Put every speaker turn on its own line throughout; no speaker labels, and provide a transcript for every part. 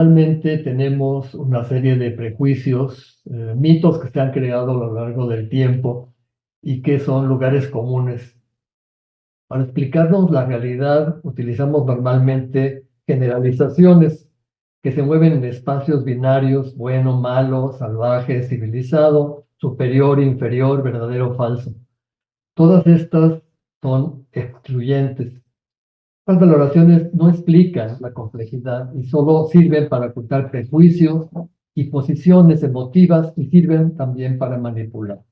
Realmente tenemos una serie de prejuicios, mitos que se han creado a lo largo del tiempo y que son lugares comunes. Para explicarnos la realidad, utilizamos normalmente generalizaciones que se mueven en espacios binarios, bueno, malo, salvaje, civilizado, superior, inferior, verdadero, falso. Todas estas son excluyentes. Las valoraciones no explican la complejidad y solo sirven para ocultar prejuicios y posiciones emotivas y sirven también para manipular.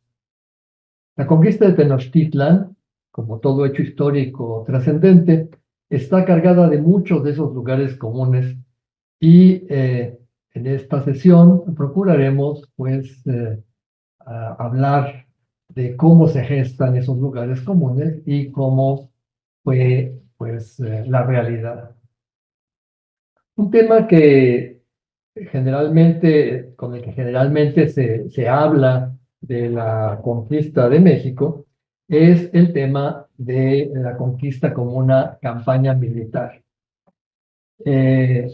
La conquista de Tenochtitlan, como todo hecho histórico trascendente, está cargada de muchos de esos lugares comunes y en esta sesión procuraremos pues hablar de cómo se gestan esos lugares comunes y cómo fue pues la realidad. Un tema que generalmente, con el que generalmente se habla de la conquista de México es el tema de la conquista como una campaña militar. Eh,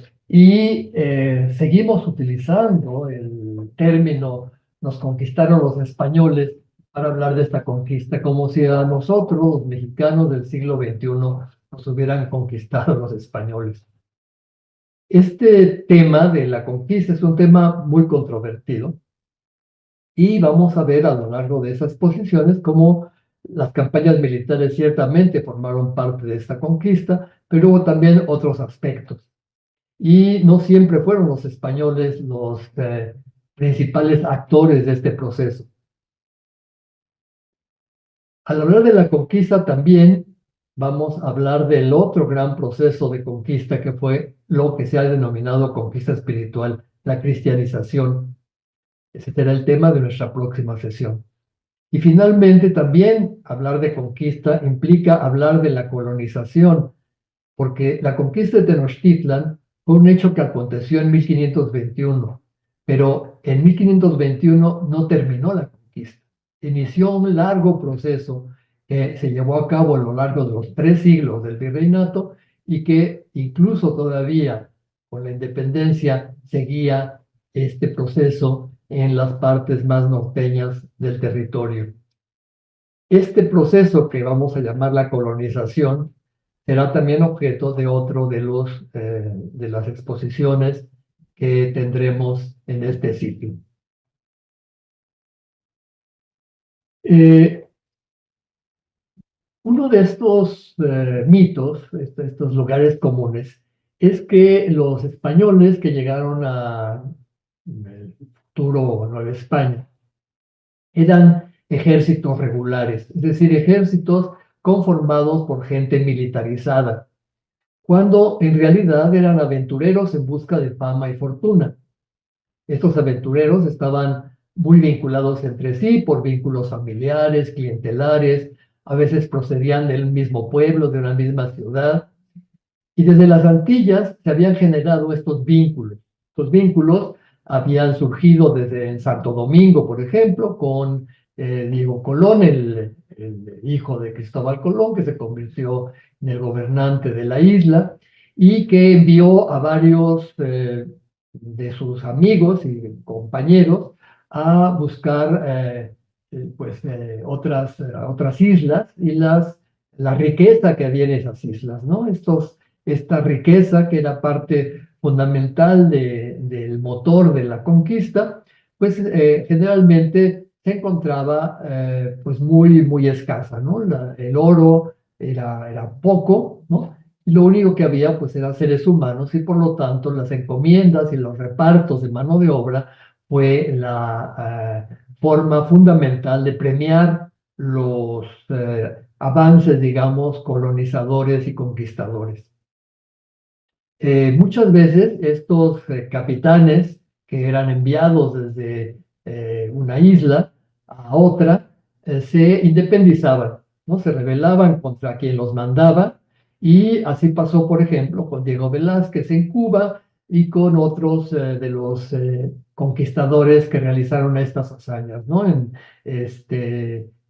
Seguimos utilizando el término nos conquistaron los españoles para hablar de esta conquista, como si a nosotros, los mexicanos del siglo XXI, nos hubieran conquistado los españoles. Este tema de la conquista es un tema muy controvertido y vamos a ver a lo largo de esas posiciones cómo las campañas militares ciertamente formaron parte de esta conquista, pero hubo también otros aspectos. Y no siempre fueron los españoles los principales actores de este proceso. Al hablar de la conquista también vamos a hablar del otro gran proceso de conquista que fue lo que se ha denominado conquista espiritual, la cristianización. Ese será el tema de nuestra próxima sesión. Y finalmente también hablar de conquista implica hablar de la colonización, porque la conquista de Tenochtitlan fue un hecho que aconteció en 1521, pero en 1521 no terminó la conquista. Inició un largo proceso que se llevó a cabo a lo largo de los 3 siglos del virreinato y que incluso todavía con la independencia seguía este proceso en las partes más norteñas del territorio. Este proceso que vamos a llamar la colonización será también objeto de otro de las exposiciones que tendremos en este sitio. Eh, Uno de estos mitos, estos lugares comunes, es que los españoles que llegaron a el futuro Nueva España eran ejércitos regulares, es decir, ejércitos conformados por gente militarizada, cuando en realidad eran aventureros en busca de fama y fortuna. Estos aventureros estaban muy vinculados entre sí por vínculos familiares, clientelares, a veces procedían del mismo pueblo, de una misma ciudad, y desde las Antillas se habían generado estos vínculos. Estos vínculos habían surgido desde en Santo Domingo, por ejemplo, con Diego Colón, el hijo de Cristóbal Colón, que se convirtió en el gobernante de la isla y que envió a varios de sus amigos y compañeros a buscar otras islas y la riqueza que había en esas islas, ¿no? Esta riqueza que era parte fundamental del motor de la conquista, pues generalmente se encontraba pues muy escasa, ¿no? El oro era poco, ¿no? Y lo único que había pues eran seres humanos y por lo tanto las encomiendas y los repartos de mano de obra fue la forma fundamental de premiar los avances, digamos, colonizadores y conquistadores. Muchas veces estos capitanes que eran enviados desde una isla a otra se independizaban, ¿no? Se rebelaban contra quien los mandaba y así pasó, por ejemplo, con Diego Velázquez en Cuba y con otros de los conquistadores que realizaron estas hazañas, ¿no?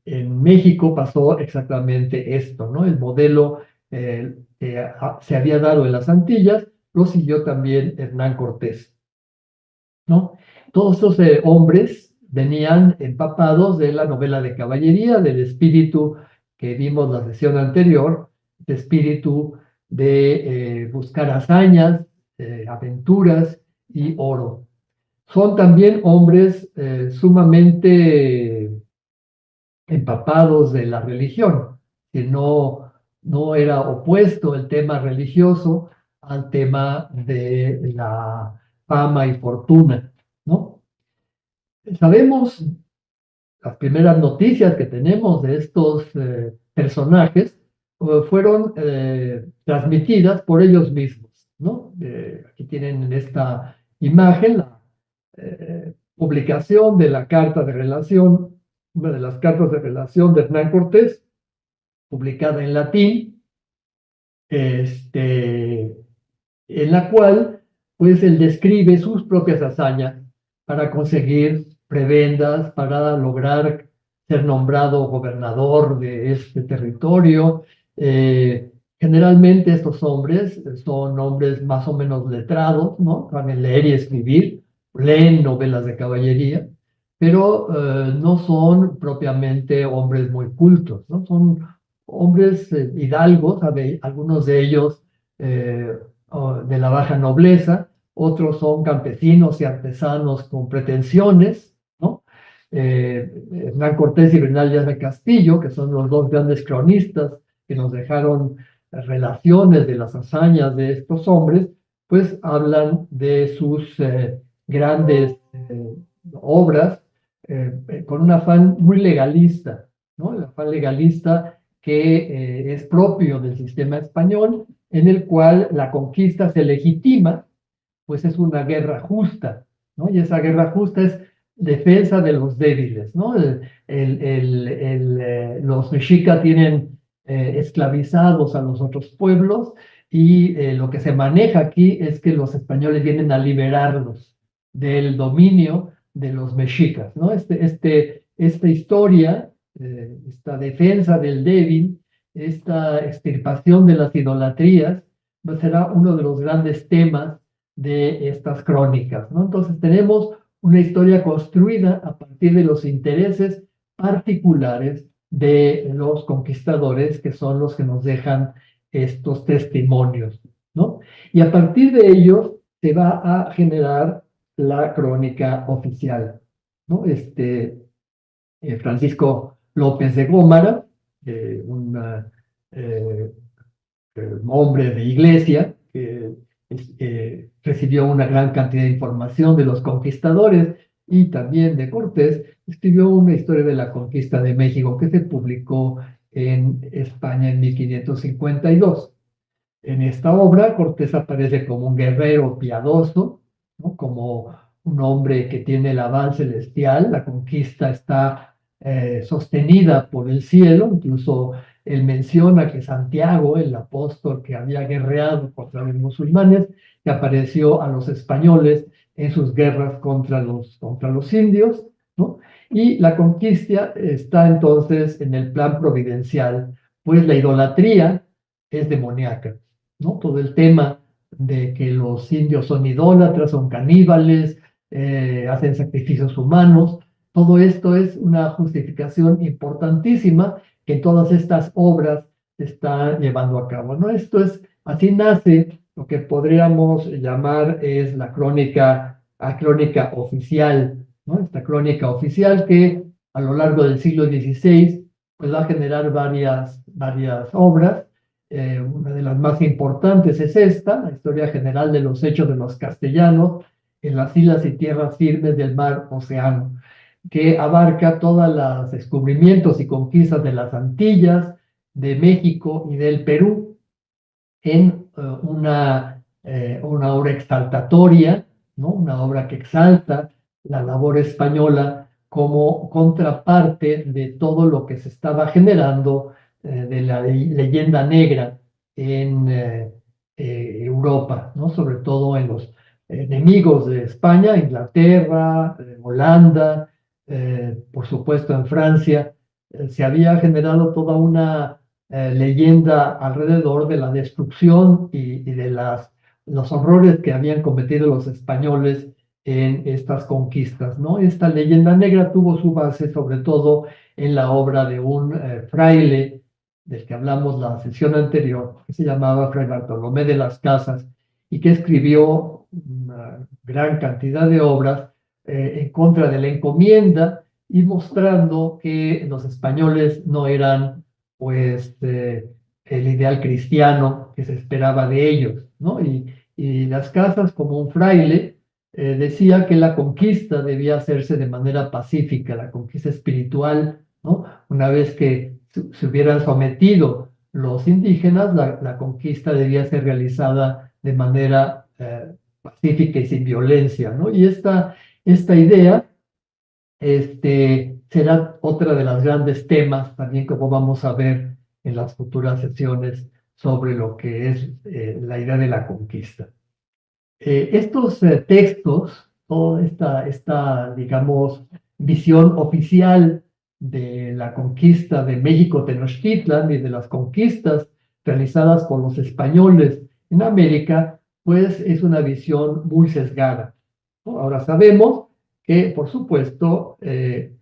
En México pasó exactamente esto, ¿no? El modelo se había dado en las Antillas, lo siguió también Hernán Cortés, ¿no? Todos estos hombres venían empapados de la novela de caballería, del espíritu que vimos la sesión anterior, de espíritu de buscar hazañas, aventuras y oro. Son también hombres sumamente empapados de la religión, que no era opuesto el tema religioso al tema de la fama y fortuna, ¿no? Sabemos, las primeras noticias que tenemos de estos personajes fueron transmitidas por ellos mismos, ¿no? Aquí tienen en esta imagen la publicación de la carta de relación, una de las cartas de relación de Hernán Cortés, publicada en latín, en la cual pues él describe sus propias hazañas para conseguir prebendas, para lograr ser nombrado gobernador de este territorio. Generalmente estos hombres son hombres más o menos letrados, ¿no? Saben leer y escribir, leen novelas de caballería, pero no son propiamente hombres muy cultos, ¿no? Son hombres hidalgos, algunos de ellos de la baja nobleza, otros son campesinos y artesanos con pretensiones, ¿no? Hernán Cortés y Bernal Díaz de Castillo, que son los dos grandes cronistas que nos dejaron relaciones de las hazañas de estos hombres, pues hablan de sus grandes obras con un afán muy legalista, ¿no? El afán legalista que es propio del sistema español, en el cual la conquista se legitima, pues es una guerra justa, ¿no? Y esa guerra justa es defensa de los débiles, ¿no? Los mexicas tienen esclavizados a los otros pueblos y lo que se maneja aquí es que los españoles vienen a liberarlos del dominio de los mexicas, ¿no? Esta historia, esta defensa del débil, esta extirpación de las idolatrías, pues será uno de los grandes temas de estas crónicas, ¿no? Entonces tenemos una historia construida a partir de los intereses particulares de los conquistadores, que son los que nos dejan estos testimonios, ¿no? Y a partir de ellos se va a generar la crónica oficial, ¿no? Francisco López de Gómara, un hombre de iglesia, que recibió una gran cantidad de información de los conquistadores y también de Cortés, escribió una historia de la conquista de México que se publicó en España en 1552. En esta obra, Cortés aparece como un guerrero piadoso, ¿no? Como un hombre que tiene el aval celestial. La conquista está sostenida por el cielo. Incluso él menciona que Santiago, el apóstol que había guerreado contra los musulmanes, que apareció a los españoles en sus guerras contra los indios, ¿no? Y la conquista está entonces en el plan providencial, pues la idolatría es demoníaca, ¿no? Todo el tema de que los indios son idólatras, son caníbales, hacen sacrificios humanos, todo esto es una justificación importantísima que todas estas obras se están llevando a cabo, ¿no? Así nace lo que podríamos llamar es la crónica oficial, ¿no? Esta crónica oficial que a lo largo del siglo XVI pues va a generar varias obras. Una de las más importantes es esta, la historia general de los hechos de los castellanos en las islas y tierras firmes del mar Océano, que abarca todos los descubrimientos y conquistas de las Antillas, de México y del Perú, en una obra exaltatoria, ¿no? Una obra que exalta la labor española como contraparte de todo lo que se estaba generando de la leyenda negra en Europa, ¿no? Sobre todo en los enemigos de España, Inglaterra, Holanda, por supuesto en Francia. Se había generado toda una leyenda alrededor de la destrucción y de las los horrores que habían cometido los españoles en estas conquistas, ¿no? Esta leyenda negra tuvo su base sobre todo en la obra de un fraile del que hablamos la sesión anterior, que se llamaba Fray Bartolomé de las Casas, y que escribió una gran cantidad de obras en contra de la encomienda y mostrando que los españoles no eran, pues, el ideal cristiano que se esperaba de ellos, ¿no? Y las Casas, como un fraile, decía que la conquista debía hacerse de manera pacífica, la conquista espiritual, ¿no? Una vez que se hubieran sometido los indígenas, la conquista debía ser realizada de manera pacífica y sin violencia, ¿no? Y esta idea será otra de las grandes temas también como vamos a ver en las futuras sesiones sobre lo que es la idea de la conquista. Estos textos, toda digamos, visión oficial de la conquista de México Tenochtitlan y de las conquistas realizadas por los españoles en América, pues es una visión muy sesgada, ¿no? Ahora sabemos que, por supuesto, en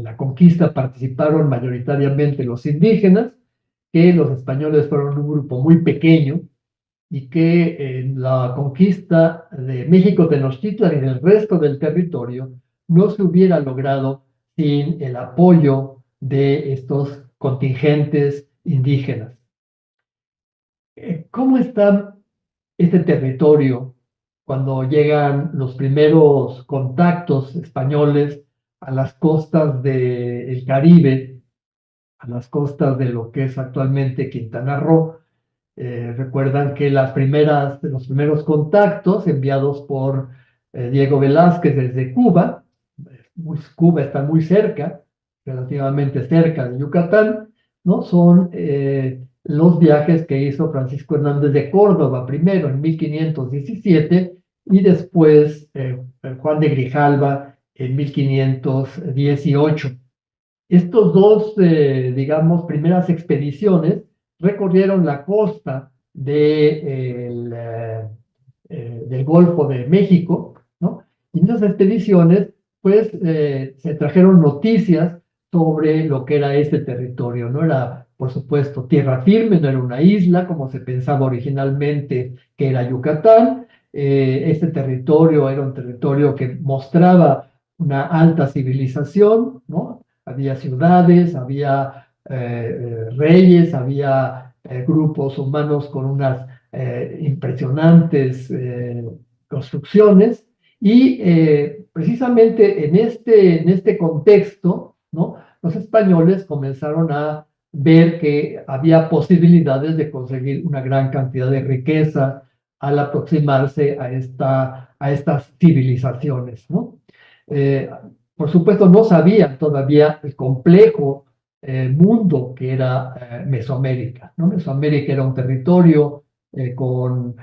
la conquista participaron mayoritariamente los indígenas, que los españoles fueron un grupo muy pequeño, y que en la conquista de México Tenochtitlan y del resto del territorio no se hubiera logrado sin el apoyo de estos contingentes indígenas. ¿Cómo está este territorio cuando llegan los primeros contactos españoles a las costas del Caribe, a las costas de lo que es actualmente Quintana Roo? Recuerdan que los primeros contactos enviados por Diego Velázquez desde Cuba, Cuba está muy cerca, relativamente cerca de Yucatán, ¿no? Son los viajes que hizo Francisco Hernández de Córdoba, primero en 1517 y después Juan de Grijalva en 1518. Estos dos, digamos, primeras expediciones recorrieron la costa del Golfo de México, ¿no? Y en esas expediciones, pues, se trajeron noticias sobre lo que era este territorio. No era, por supuesto, tierra firme, no era una isla, como se pensaba originalmente que era Yucatán. Este territorio era un territorio que mostraba una alta civilización, ¿no? Había ciudades, había reyes, había grupos humanos con unas impresionantes construcciones y precisamente en este contexto, ¿no? Los españoles comenzaron a ver que había posibilidades de conseguir una gran cantidad de riqueza al aproximarse a estas civilizaciones, ¿no? Eh, por supuesto, no sabían todavía el complejo mundo que era Mesoamérica, ¿no? Mesoamérica era un territorio con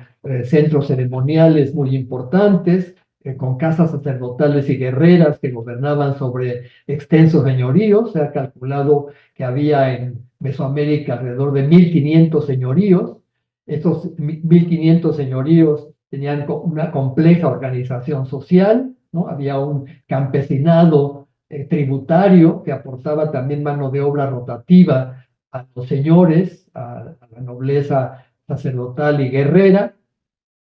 centros ceremoniales muy importantes, con casas sacerdotales y guerreras que gobernaban sobre extensos señoríos. Se ha calculado que había en Mesoamérica alrededor de 1500 señoríos. Estos 1500 señoríos tenían una compleja organización social, ¿no? Había un campesinado tributario que aportaba también mano de obra rotativa a los señores, a la nobleza sacerdotal y guerrera.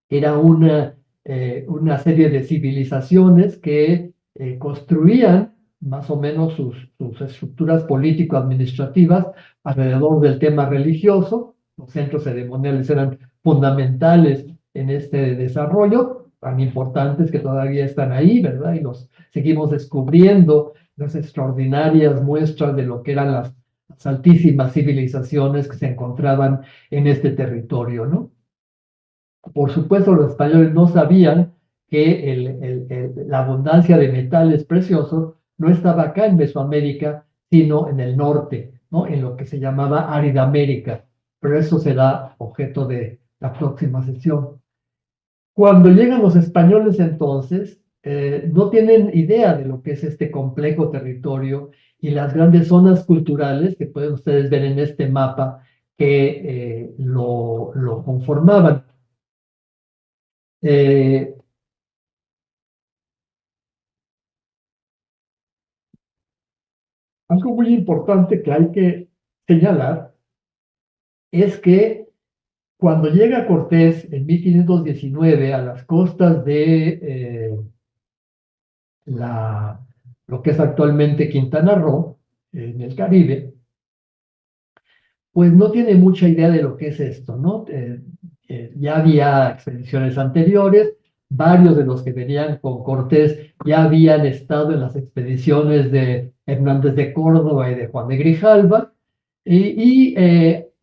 Era una serie de civilizaciones que construían más o menos sus estructuras político-administrativas alrededor del tema religioso. Los centros ceremoniales eran fundamentales en este desarrollo, tan importantes que todavía están ahí, ¿verdad? Y los seguimos descubriendo, las extraordinarias muestras de lo que eran las altísimas civilizaciones que se encontraban en este territorio, ¿no? Por supuesto, los españoles no sabían que la abundancia de metales preciosos no estaba acá en Mesoamérica, sino en el norte, ¿no? En lo que se llamaba Árida América. Pero eso será objeto de la próxima sesión. Cuando llegan los españoles entonces, no tienen idea de lo que es este complejo territorio y las grandes zonas culturales que pueden ustedes ver en este mapa que lo conformaban. Eh, Algo muy importante que hay que señalar es que cuando llega Cortés en 1519 a las costas de la, lo que es actualmente Quintana Roo, en el Caribe, pues no tiene mucha idea de lo que es esto, ¿no? Ya había expediciones anteriores, varios de los que venían con Cortés ya habían estado en las expediciones de Hernández de Córdoba y de Juan de Grijalva,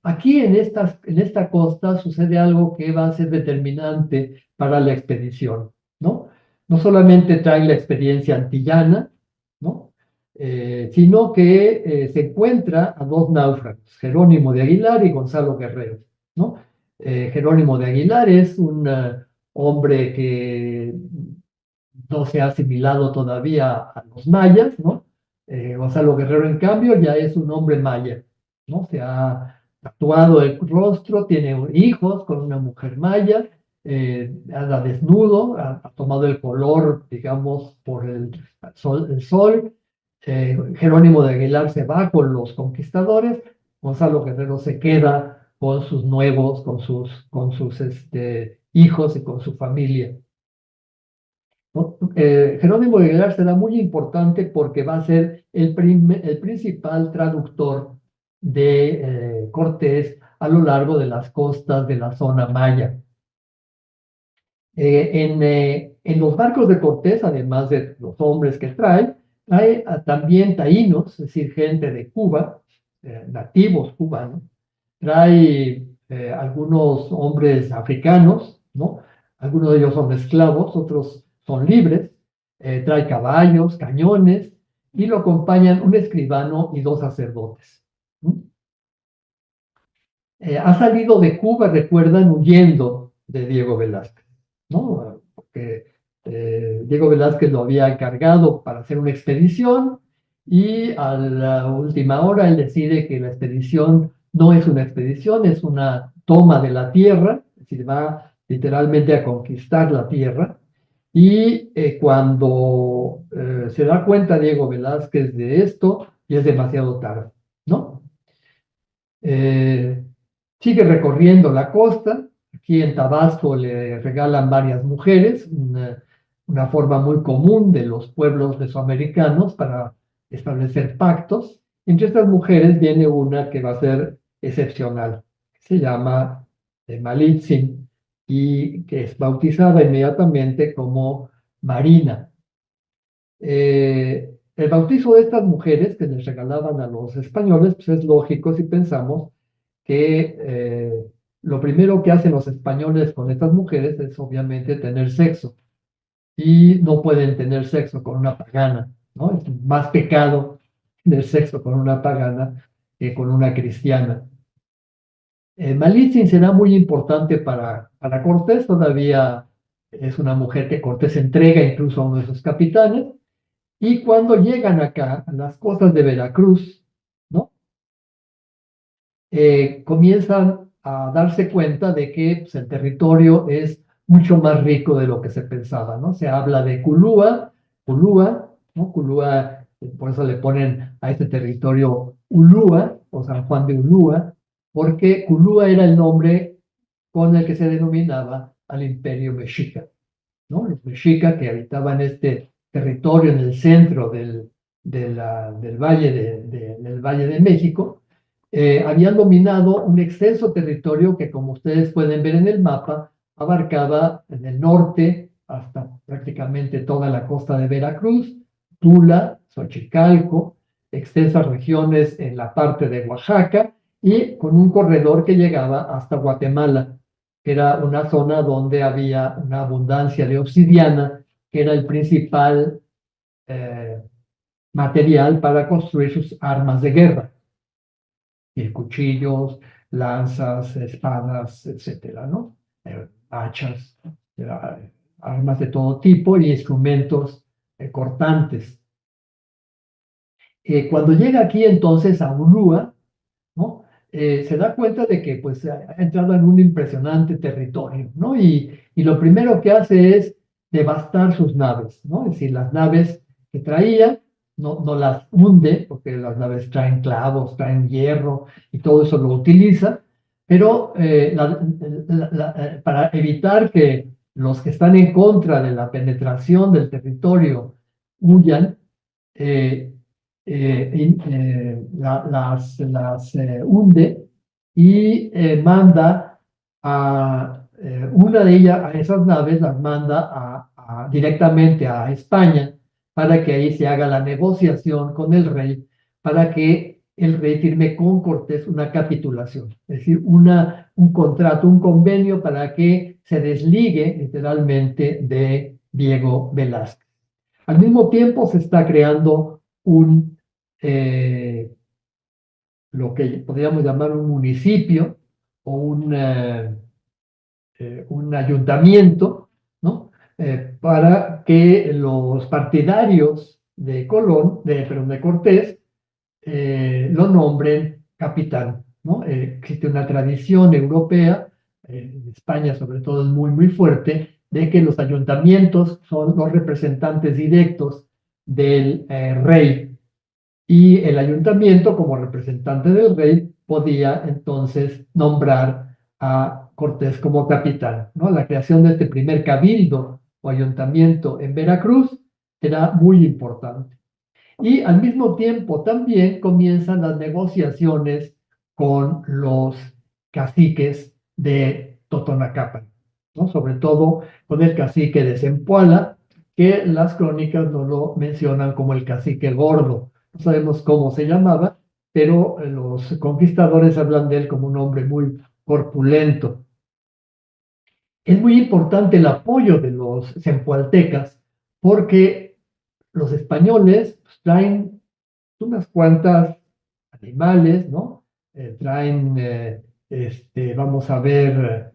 aquí en esta costa sucede algo que va a ser determinante para la expedición, ¿no? No solamente traen la experiencia antillana, ¿no? Sino que se encuentra a dos náufragos, Jerónimo de Aguilar y Gonzalo Guerrero, ¿no? Jerónimo de Aguilar es un hombre que no se ha asimilado todavía a los mayas, ¿no? Gonzalo Guerrero, en cambio, ya es un hombre maya, ¿no? Se ha tatuado el rostro, tiene hijos con una mujer maya, anda desnudo, ha tomado el color, digamos, por el sol. Jerónimo de Aguilar se va con los conquistadores, Gonzalo Guerrero se queda con sus nuevos, con sus hijos y con su familia, ¿no? Jerónimo de Aguilar será muy importante porque va a ser el principal traductor de Cortés a lo largo de las costas de la zona maya. En los barcos de Cortés, además de los hombres que trae, hay también taínos, es decir, gente de Cuba, nativos cubanos, trae algunos hombres africanos, ¿no? Algunos de ellos son esclavos, otros son libres, trae caballos, cañones, y lo acompañan un escribano y dos sacerdotes, ¿no? Ha salido de Cuba, recuerdan, huyendo de Diego Velázquez, ¿no? Porque Diego Velázquez lo había encargado para hacer una expedición y a la última hora él decide que la expedición no es una expedición, es una toma de la tierra, es decir, va literalmente a conquistar la tierra. Y cuando se da cuenta Diego Velázquez de esto, ya es demasiado tarde, ¿no? Eh, Sigue recorriendo la costa. Aquí en Tabasco le regalan varias mujeres, una forma muy común de los pueblos mesoamericanos para establecer pactos. Entre estas mujeres viene una que va a ser excepcional, se llama Malitzin y que es bautizada inmediatamente como Marina. El bautizo de estas mujeres que les regalaban a los españoles, pues es lógico si pensamos que lo primero que hacen los españoles con estas mujeres es obviamente tener sexo y no pueden tener sexo con una pagana, ¿no? Es más pecado tener sexo con una pagana que con una cristiana. Malitzin será muy importante para Cortés, todavía es una mujer que Cortés entrega incluso a uno de sus capitanes, y cuando llegan acá, a las costas de Veracruz, ¿no? Comienzan a darse cuenta de que pues, el territorio es mucho más rico de lo que se pensaba, ¿no? Se habla de Culúa, ¿no? Culúa, por eso le ponen a este territorio Ulúa, o San Juan de Ulúa, porque Culúa era el nombre con el que se denominaba al imperio mexica, ¿no? Los mexicas que habitaban este territorio en el centro del del Valle de México, habían dominado un extenso territorio que, como ustedes pueden ver en el mapa, abarcaba en el norte hasta prácticamente toda la costa de Veracruz, Tula, Xochicalco, extensas regiones en la parte de Oaxaca y con un corredor que llegaba hasta Guatemala, que era una zona donde había una abundancia de obsidiana, que era el principal eh, material para construir sus armas de guerra, y cuchillos, lanzas, espadas, etcétera, ¿no? Hachas, armas de todo tipo y instrumentos cortantes. Cuando llega aquí entonces a Ulúa, ¿no? se da cuenta de que pues ha entrado en un impresionante territorio, ¿no? Y lo primero que hace es devastar sus naves, ¿no? Es decir, las naves que traía, no las hunde, porque las naves traen clavos, traen hierro y todo eso lo utiliza, pero para evitar que los que están en contra de la penetración del territorio huyan, eh, las hunde y manda una de ellas, a esas naves, las manda directamente a España para que ahí se haga la negociación con el rey, para que el rey firme con Cortés una capitulación, es decir, un contrato, un convenio para que se desligue literalmente de Diego Velázquez. Al mismo tiempo se está creando eh, lo que podríamos llamar un municipio o un ayuntamiento, ¿no? Para que los partidarios de Colón, perdón, de Cortés, lo nombren capitán, ¿no? Existe una tradición europea, en España sobre todo es muy, muy fuerte, de que los ayuntamientos son los representantes directos del rey y el ayuntamiento, como representante del rey, podía entonces nombrar a Cortés como capitán, ¿no? La creación de este primer cabildo o ayuntamiento en Veracruz era muy importante. Y al mismo tiempo también comienzan las negociaciones con los caciques de Totonacapan, ¿no? Sobre todo con el cacique de Zempoala, que las crónicas no lo mencionan como el cacique gordo. No sabemos cómo se llamaba, pero los conquistadores hablan de él como un hombre muy corpulento. Es muy importante el apoyo de los zempoaltecas porque los españoles pues, traen unas cuantas animales, ¿no? Traen, vamos a ver,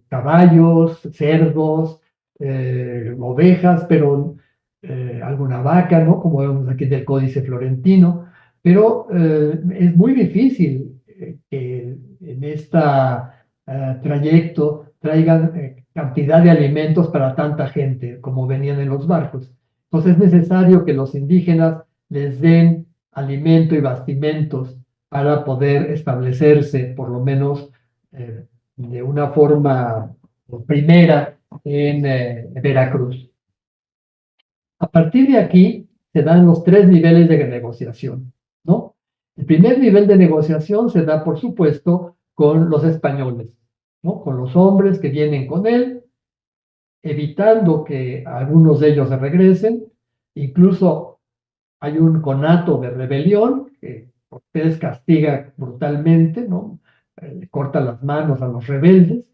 caballos, cerdos, ovejas, pero alguna vaca, ¿no? Como vemos aquí del Códice Florentino, pero es muy difícil que en este trayecto traigan cantidad de alimentos para tanta gente como venían en los barcos. Entonces es necesario que los indígenas les den alimento y bastimentos para poder establecerse, por lo menos de una forma primera, en Veracruz. A partir de aquí se dan los tres niveles de negociación, ¿no? El primer nivel de negociación se da, por supuesto, con los españoles, ¿no? Con los hombres que vienen con él, evitando que algunos de ellos se regresen, incluso hay un conato de rebelión que Cortés castiga brutalmente, ¿no? Le corta las manos a los rebeldes.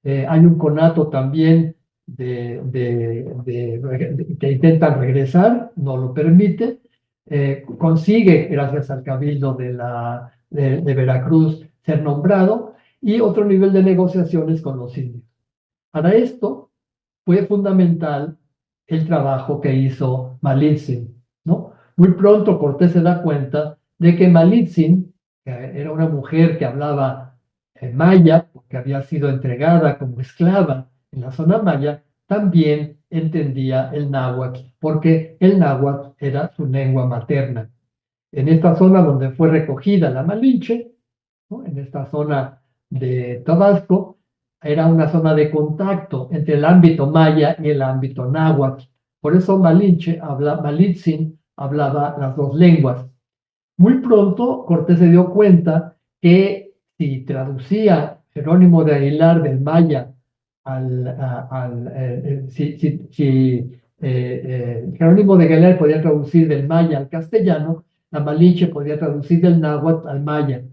Hay un conato también que intentan regresar, no lo permite. Consigue, gracias al cabildo de Veracruz, ser nombrado. Y otro nivel de negociaciones con los indios. Para esto fue fundamental el trabajo que hizo Malitzin, ¿no? Muy pronto Cortés se da cuenta de que Malitzin, que era una mujer que hablaba maya, porque había sido entregada como esclava en la zona maya, también entendía el náhuatl, porque el náhuatl era su lengua materna. En esta zona donde fue recogida la Malinche, ¿no? En esta zona de Tabasco, era una zona de contacto entre el ámbito maya y el ámbito náhuatl. Por eso Malitzin hablaba las dos lenguas. Muy pronto Cortés se dio cuenta que si traducía Jerónimo de Aguilar del maya si Jerónimo de Aguilar podía traducir del maya al castellano, la Malinche podía traducir del náhuatl al maya.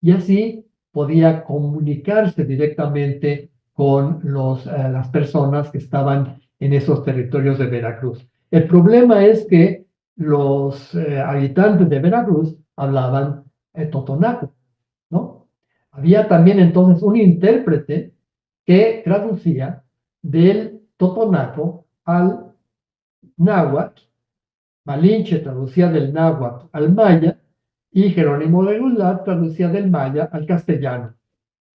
Y así podía comunicarse directamente con las personas que estaban en esos territorios de Veracruz. El problema es que los habitantes de Veracruz hablaban totonaco, ¿no? Había también entonces un intérprete que traducía del totonaco al náhuatl, Malinche traducía del náhuatl al maya, y Jerónimo de Guzmán traducía del maya al castellano.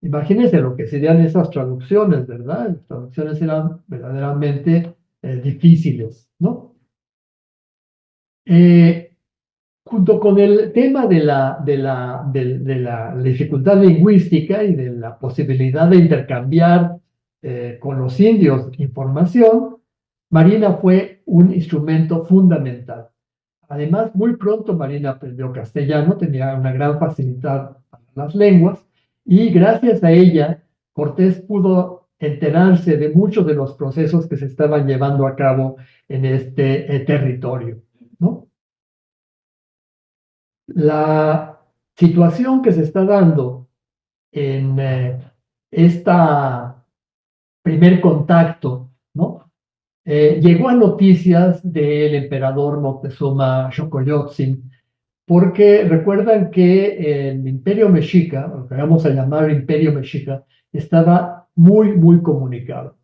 Imagínense lo que serían esas traducciones, ¿verdad? Las traducciones eran verdaderamente difíciles, ¿no? Eh, Junto con el tema de la dificultad lingüística y de la posibilidad de intercambiar con los indios información, Marina fue un instrumento fundamental. Además, muy pronto Marina aprendió castellano, tenía una gran facilidad para las lenguas y gracias a ella Cortés pudo enterarse de muchos de los procesos que se estaban llevando a cabo en este territorio, ¿no? La situación que se está dando en esta primer contacto, ¿no? Llegó a noticias del emperador Moctezuma Xocoyotzin, porque recuerdan que el Imperio Mexica, lo que vamos a llamar Imperio Mexica, estaba muy, muy comunicado,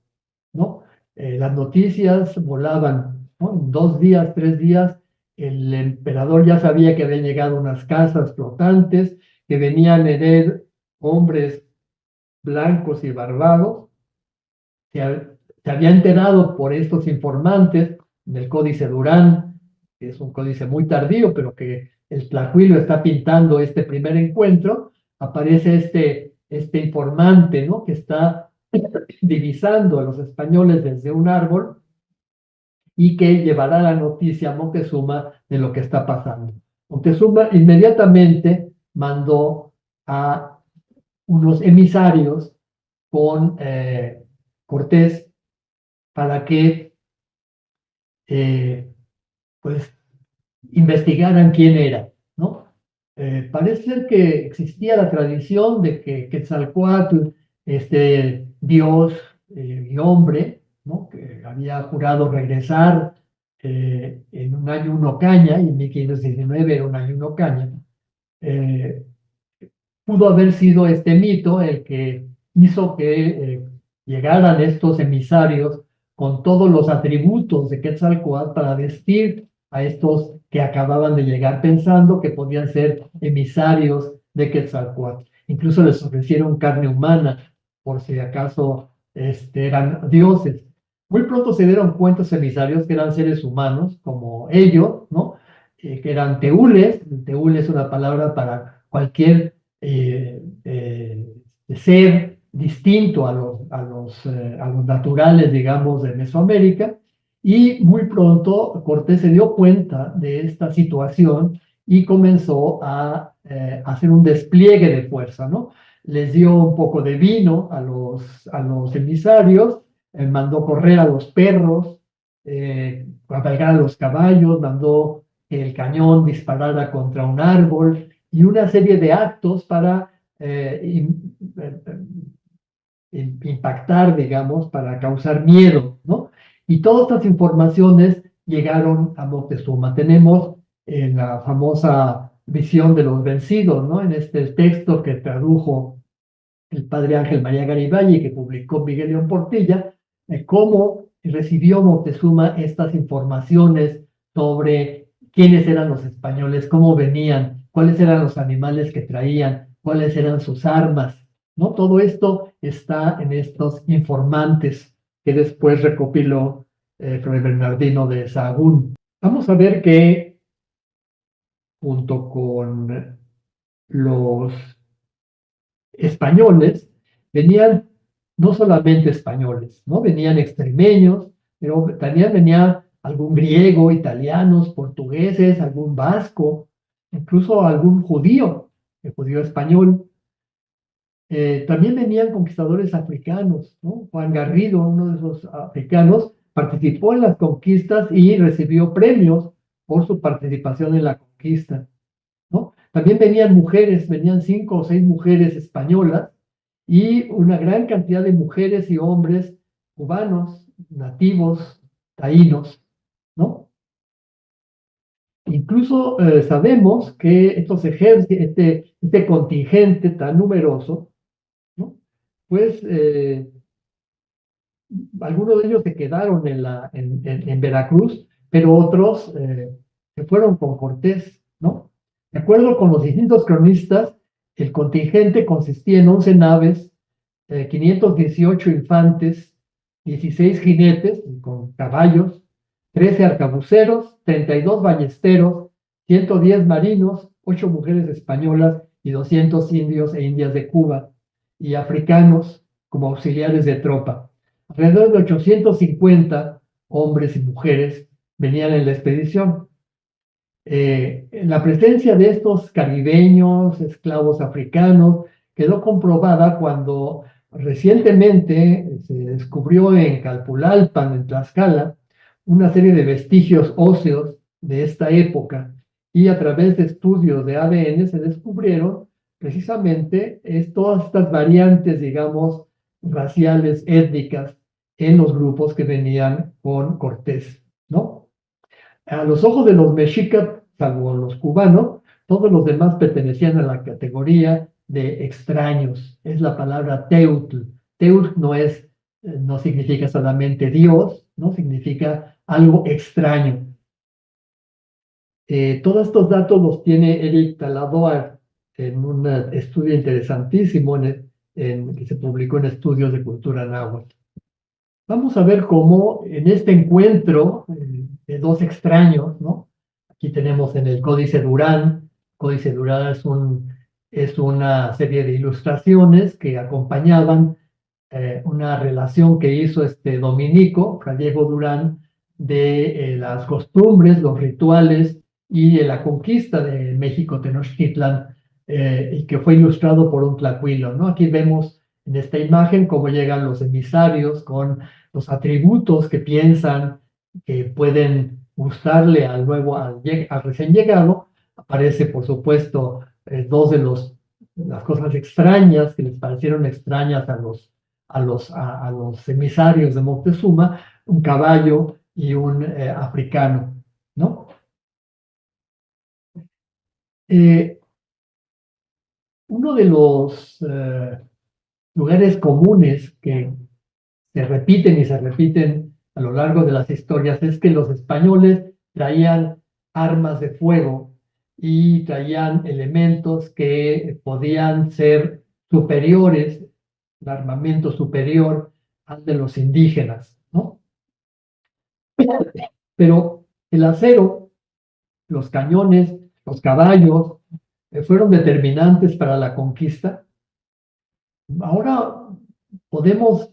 ¿no? Las noticias volaban, ¿no? En 2 días, 3 días, el emperador ya sabía que habían llegado unas casas flotantes, que venían en él hombres blancos y barbados, se había enterado por estos informantes del Códice Durán, que es un códice muy tardío, pero que el Tlacuilo está pintando este primer encuentro, aparece este informante, ¿no? Que está divisando a los españoles desde un árbol y que llevará la noticia a Moctezuma de lo que está pasando. Moctezuma inmediatamente mandó a unos emisarios con Cortés para que pues investigaran quién era, ¿no? Parece ser que existía la tradición de que Quetzalcóatl, este Dios y hombre, ¿no? Que había jurado regresar en un año uno caña, y en 1519 era un año uno caña, eh, pudo haber sido este mito el que hizo que llegaran estos emisarios con todos los atributos de Quetzalcóatl para vestir a estos que acababan de llegar pensando que podían ser emisarios de Quetzalcóatl. Incluso les ofrecieron carne humana por si acaso eran dioses. Muy pronto se dieron cuenta los emisarios que eran seres humanos como ellos, ¿no? Que eran teules. Teúl es una palabra para cualquier ser distinto a los naturales, digamos, de Mesoamérica. Y muy pronto Cortés se dio cuenta de esta situación y comenzó a hacer un despliegue de fuerza, ¿no? Les dio un poco de vino a los emisarios, mandó correr a los perros, cabalgar a los caballos, mandó que el cañón disparara contra un árbol, y una serie de actos para impactar, digamos, para causar miedo, ¿no? Y todas estas informaciones llegaron a Moctezuma. Tenemos la famosa visión de los vencidos, ¿no? En este texto que tradujo el padre Ángel María Garibay y que publicó Miguel León Portilla, cómo recibió Moctezuma estas informaciones sobre quiénes eran los españoles, cómo venían, cuáles eran los animales que traían, cuáles eran sus armas, ¿no? Todo esto está en estos informantes que después recopiló Fray Bernardino de Sahagún. Vamos a ver que junto con los españoles, venían no solamente españoles, ¿no? Venían extremeños, pero también venía algún griego, italianos, portugueses, algún vasco, incluso algún judío, el judío español. También venían conquistadores africanos, ¿no? Juan Garrido, uno de esos africanos, participó en las conquistas y recibió premios por su participación en la conquista, ¿no? También venían mujeres, venían 5 o 6 mujeres españolas y una gran cantidad de mujeres y hombres cubanos, nativos, taínos, ¿no? Incluso sabemos que estos ejércitos, este contingente tan numeroso, ¿no? Pues algunos de ellos se quedaron en Veracruz, pero otros se fueron con Cortés, ¿no? De acuerdo con los distintos cronistas, el contingente consistía en 11 naves, 518 infantes, 16 jinetes con caballos, 13 arcabuceros, 32 ballesteros, 110 marinos, 8 mujeres españolas y 200 indios e indias de Cuba y africanos como auxiliares de tropa. Alrededor de 850 hombres y mujeres venían en la expedición. La presencia de estos caribeños, esclavos africanos, quedó comprobada cuando recientemente se descubrió en Calpulalpan, en Tlaxcala, una serie de vestigios óseos de esta época y a través de estudios de ADN se descubrieron precisamente todas estas variantes, digamos, raciales, étnicas en los grupos que venían con Cortés, ¿no? A los ojos de los mexicas, salvo los cubanos, todos los demás pertenecían a la categoría de extraños. Es la palabra teutl. Teutl no significa solamente Dios, no significa algo extraño. Todos estos datos los tiene Eric Taladoa en un estudio interesantísimo que se publicó en Estudios de Cultura Náhuatl. Vamos a ver cómo en este encuentro de dos extraños, ¿no? Aquí tenemos en el Códice Durán. Códice Durán es una serie de ilustraciones que acompañaban una relación que hizo este dominico, Fray Diego Durán, de las costumbres, los rituales y de la conquista de México Tenochtitlan, y que fue ilustrado por un tlacuilo, ¿no? Aquí vemos en esta imagen cómo llegan los emisarios con los atributos que piensan que pueden gustarle al recién llegado. Aparece, por supuesto, dos de las cosas extrañas que les parecieron extrañas a los emisarios de Moctezuma, un caballo y un africano, ¿no? Uno de los lugares comunes que se repiten y se repiten a lo largo de las historias es que los españoles traían armas de fuego y traían elementos que podían ser superiores, un armamento superior al de los indígenas, ¿no? Pero el acero, los cañones, los caballos, fueron determinantes para la conquista. Ahora podemos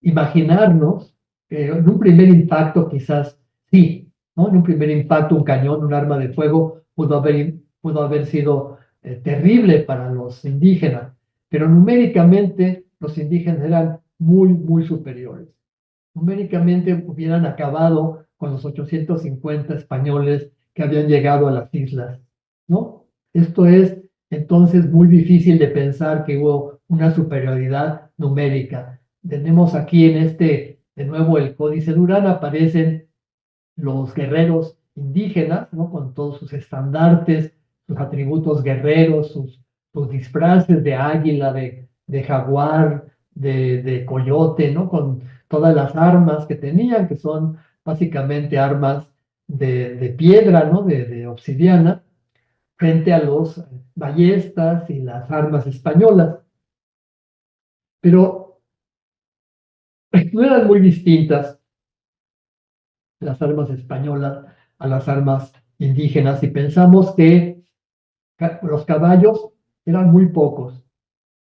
imaginarnos que en un primer impacto quizás sí, ¿no? En un primer impacto un cañón, un arma de fuego pudo haber sido terrible para los indígenas, pero numéricamente los indígenas eran muy, muy superiores. Numéricamente hubieran acabado con los 850 españoles que habían llegado a las islas, ¿no? Esto es entonces muy difícil de pensar que hubo una superioridad numérica. Tenemos aquí de nuevo el Códice Durán, aparecen los guerreros indígenas, ¿no? Con todos sus estandartes, sus atributos guerreros, sus disfraces de águila, de jaguar, de coyote, ¿no? Con todas las armas que tenían, que son básicamente armas de piedra, ¿no? De obsidiana, frente a los ballestas y las armas españolas. Pero no eran muy distintas las armas españolas a las armas indígenas y pensamos que los caballos eran muy pocos,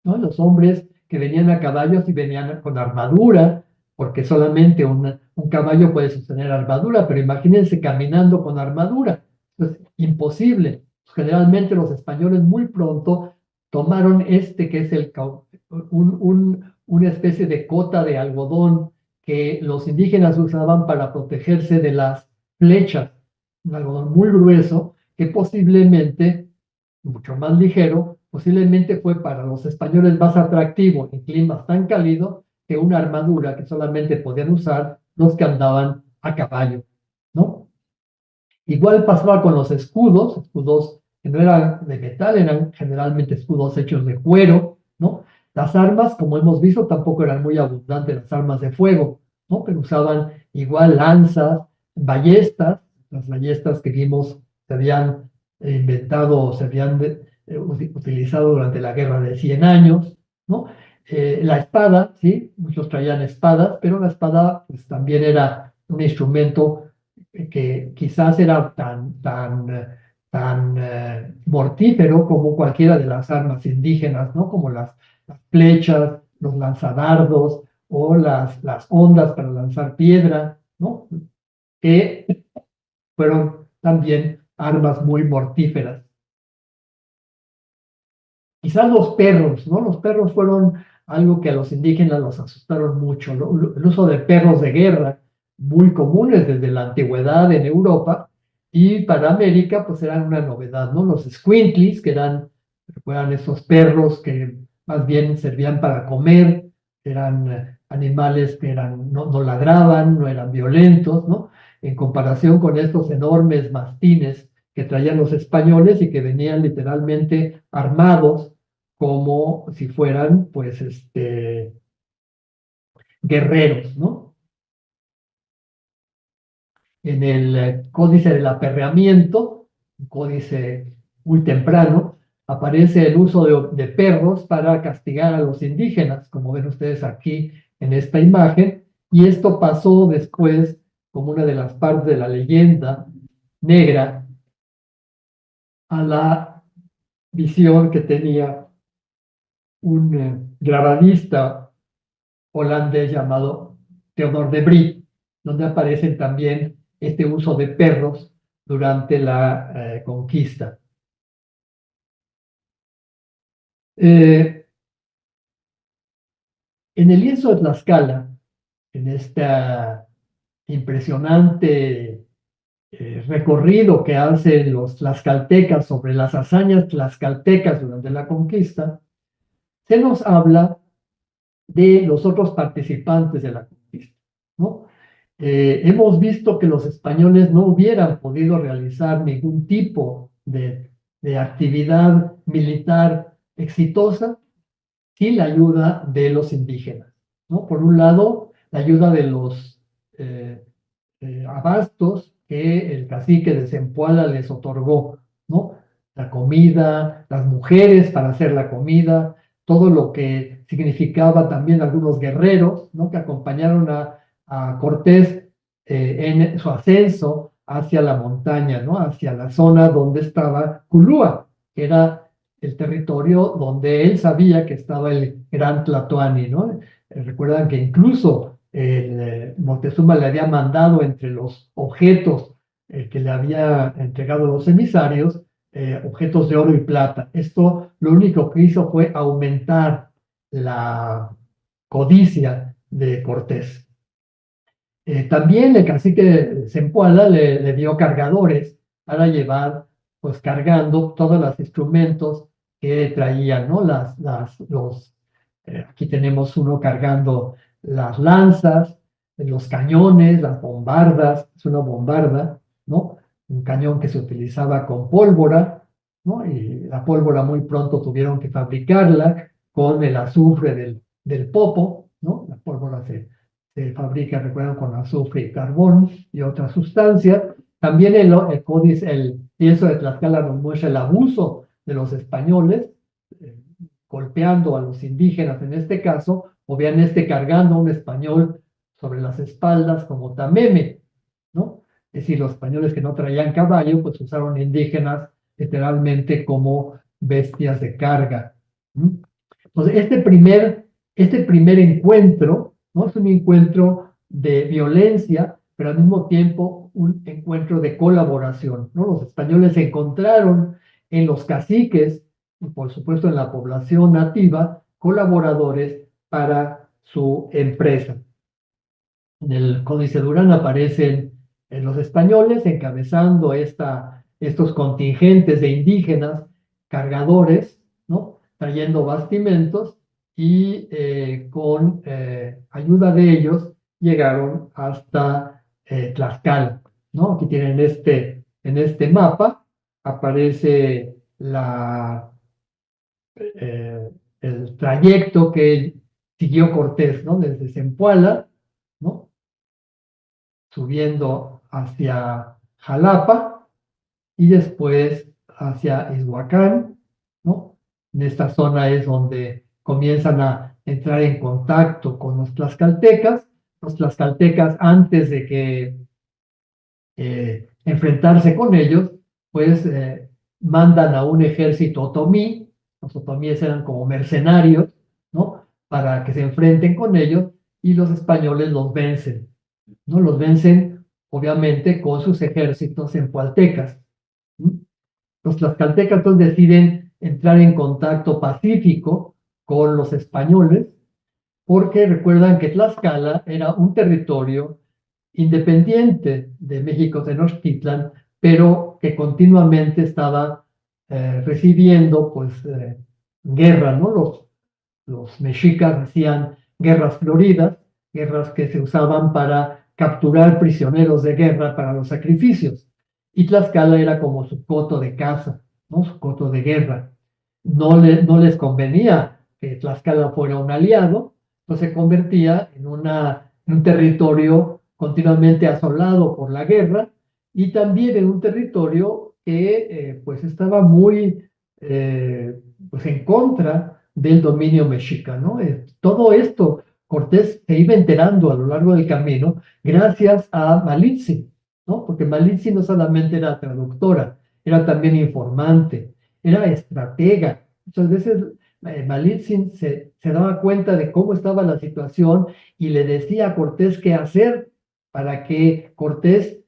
¿no? Los hombres que venían a caballos y venían con armadura, porque solamente un caballo puede sostener armadura, pero imagínense caminando con armadura, es imposible. Generalmente los españoles muy pronto tomaron que es una especie de cota de algodón que los indígenas usaban para protegerse de las flechas, un algodón muy grueso que posiblemente, mucho más ligero, posiblemente fue para los españoles más atractivo en climas tan cálidos que una armadura que solamente podían usar los que andaban a caballo, ¿no? Igual pasaba con los escudos que no eran de metal, eran generalmente escudos hechos de cuero, ¿no? Las armas, como hemos visto, tampoco eran muy abundantes las armas de fuego, ¿no? Pero usaban igual lanzas, ballestas, las ballestas que vimos se habían inventado, se habían utilizado durante la Guerra de 100 años, ¿no? La espada, sí, muchos traían espadas, pero la espada pues, también era un instrumento que quizás era tan mortífero como cualquiera de las armas indígenas, ¿no? Como las flechas, los lanzadardos o las ondas para lanzar piedra, ¿no? Que fueron también armas muy mortíferas. Quizás los perros, ¿no? Los perros fueron algo que a los indígenas los asustaron mucho, ¿no? El uso de perros de guerra, muy comunes desde la antigüedad en Europa, y para América, pues eran una novedad, ¿no? Los squintlies, que recuerdan esos perros que más bien servían para comer, eran animales que no ladraban, no eran violentos, ¿no? En comparación con estos enormes mastines que traían los españoles y que venían literalmente armados como si fueran, pues, guerreros, ¿no? En el Códice del Aperreamiento, un códice muy temprano, aparece el uso de perros para castigar a los indígenas, como ven ustedes aquí en esta imagen, y esto pasó después como una de las partes de la leyenda negra a la visión que tenía un grabadista holandés llamado Theodor de Brie, donde aparecen también este uso de perros durante la conquista. Eh, en el lienzo de Tlaxcala, en este impresionante recorrido que hacen los tlaxcaltecas sobre las hazañas tlaxcaltecas durante la conquista, se nos habla de los otros participantes de la conquista, ¿no? Hemos visto que los españoles no hubieran podido realizar ningún tipo de actividad militar exitosa sin la ayuda de los indígenas, ¿no? Por un lado, la ayuda de los eh, abastos que el cacique de Zempoala les otorgó, ¿no? La comida, las mujeres para hacer la comida, todo lo que significaba también algunos guerreros, ¿no? Que acompañaron a Cortés en su ascenso hacia la montaña, ¿no? Hacia la zona donde estaba Culúa, que era el territorio donde él sabía que estaba el gran Tlatoani, ¿no? Recuerdan que incluso Moctezuma le había mandado entre los objetos que le había entregado los emisarios, objetos de oro y plata. Esto lo único que hizo fue aumentar la codicia de Cortés. También el cacique Zempoala le dio cargadores para llevar, pues cargando todos los instrumentos que traían, ¿no? Aquí tenemos uno cargando las lanzas, los cañones, las bombardas, es una bombarda, ¿no? Un cañón que se utilizaba con pólvora, ¿no? Y la pólvora muy pronto tuvieron que fabricarla con el azufre del popo, ¿no? La pólvora se fabrica, recuerdan, con azufre y carbón y otras sustancias. También el códice, el lienzo de Tlaxcala nos muestra el abuso de los españoles, eh, golpeando a los indígenas en este caso, o bien cargando a un español sobre las espaldas como tameme, ¿no? Es decir, los españoles que no traían caballo, pues usaron indígenas literalmente como bestias de carga. ¿Mm? Entonces, este primer encuentro, ¿no? Es un encuentro de violencia, pero al mismo tiempo un encuentro de colaboración, ¿no? Los españoles encontraron en los caciques y por supuesto en la población nativa colaboradores para su empresa. En el Códice Durán aparecen los españoles encabezando estos contingentes de indígenas cargadores, ¿no? Trayendo bastimentos y con ayuda de ellos llegaron hasta Tlaxcala, ¿no? Aquí tienen en este mapa, aparece eh, el trayecto que siguió Cortés, ¿no? Desde Zempoala, ¿no? Subiendo hacia Jalapa y después hacia Izhuacán, ¿no? En esta zona es donde comienzan a entrar en contacto con los tlaxcaltecas. Los tlaxcaltecas, antes de que enfrentarse con ellos, pues mandan a un ejército otomí. Los otomíes eran como mercenarios, ¿no? Para que se enfrenten con ellos y los españoles los vencen, ¿no? Los vencen, obviamente, con sus ejércitos zenpualtecas. Los tlaxcaltecas entonces deciden entrar en contacto pacífico con los españoles, porque recuerdan que Tlaxcala era un territorio independiente de México Tenochtitlan, pero que continuamente estaba recibiendo pues guerra, ¿no? Los mexicas hacían guerras floridas, guerras que se usaban para capturar prisioneros de guerra para los sacrificios. Y Tlaxcala era como su coto de caza, ¿no? Su coto de guerra. No les convenía que Tlaxcala fuera un aliado, pues se convertía en un territorio continuamente asolado por la guerra y también en un territorio que pues estaba muy pues en contra del dominio mexica, ¿no? Todo esto Cortés se iba enterando a lo largo del camino gracias a Malitzin, ¿no? Porque Malitzin no solamente era traductora, era también informante, era estratega. Muchas veces Malitzin se daba cuenta de cómo estaba la situación y le decía a Cortés qué hacer para que Cortés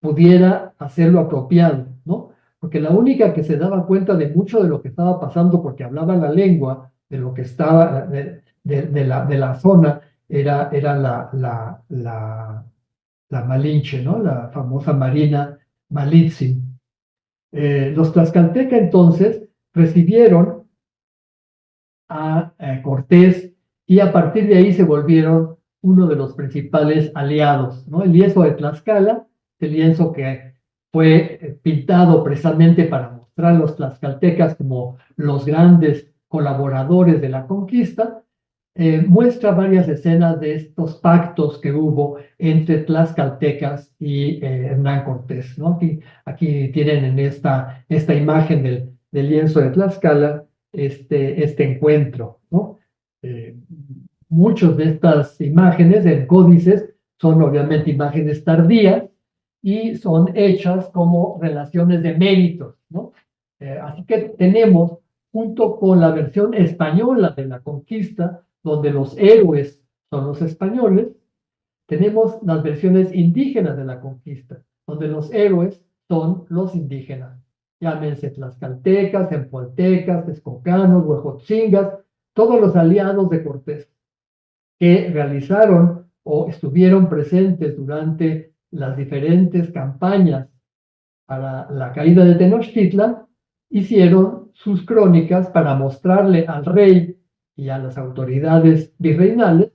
pudiera hacer lo apropiado, ¿no? Porque la única que se daba cuenta de mucho de lo que estaba pasando, porque hablaba la lengua de lo que estaba, de la zona, era la Malinche, ¿no? La famosa Marina Malitzin. Los tlaxcaltecas entonces recibieron a Cortés y a partir de ahí se volvieron uno de los principales aliados, ¿no? El lienzo de Tlaxcala, el lienzo que fue pintado precisamente para mostrar a los tlaxcaltecas como los grandes colaboradores de la conquista, muestra varias escenas de estos pactos que hubo entre tlaxcaltecas y Hernán Cortés, ¿no? Aquí tienen en esta imagen del lienzo de Tlaxcala este encuentro, ¿no? Eh, Muchas de estas imágenes en códices son obviamente imágenes tardías y son hechas como relaciones de méritos, ¿no? Así que tenemos, junto con la versión española de la conquista, donde los héroes son los españoles, tenemos las versiones indígenas de la conquista, donde los héroes son los indígenas. Llámense tlaxcaltecas, zenpualtecas, texcocanos, huejotzingas, todos los aliados de Cortés que realizaron o estuvieron presentes durante las diferentes campañas para la caída de Tenochtitlan, hicieron sus crónicas para mostrarle al rey y a las autoridades virreinales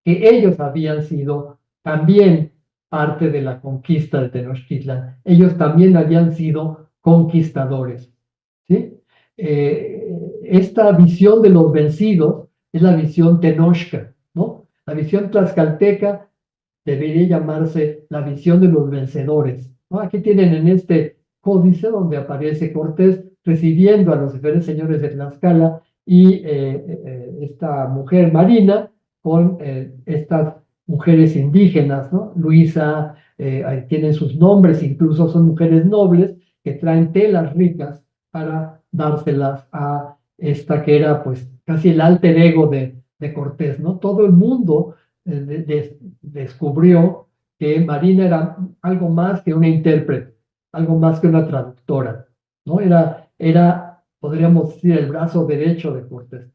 que ellos habían sido también parte de la conquista de Tenochtitlan. Ellos también habían sido conquistadores, ¿sí? Esta visión de los vencidos es la visión tenochca, ¿no? La visión tlaxcalteca debería llamarse la visión de los vencedores, ¿no? Aquí tienen en este códice donde aparece Cortés recibiendo a los diferentes señores de Tlaxcala y esta mujer Marina con estas mujeres indígenas, ¿no? Luisa, tienen sus nombres, incluso son mujeres nobles que traen telas ricas para dárselas a esta que era pues casi el alter ego de Cortés, ¿no? Todo el mundo descubrió que Marina era algo más que una intérprete, algo más que una traductora, ¿no? Podríamos decir, el brazo derecho de Cortés.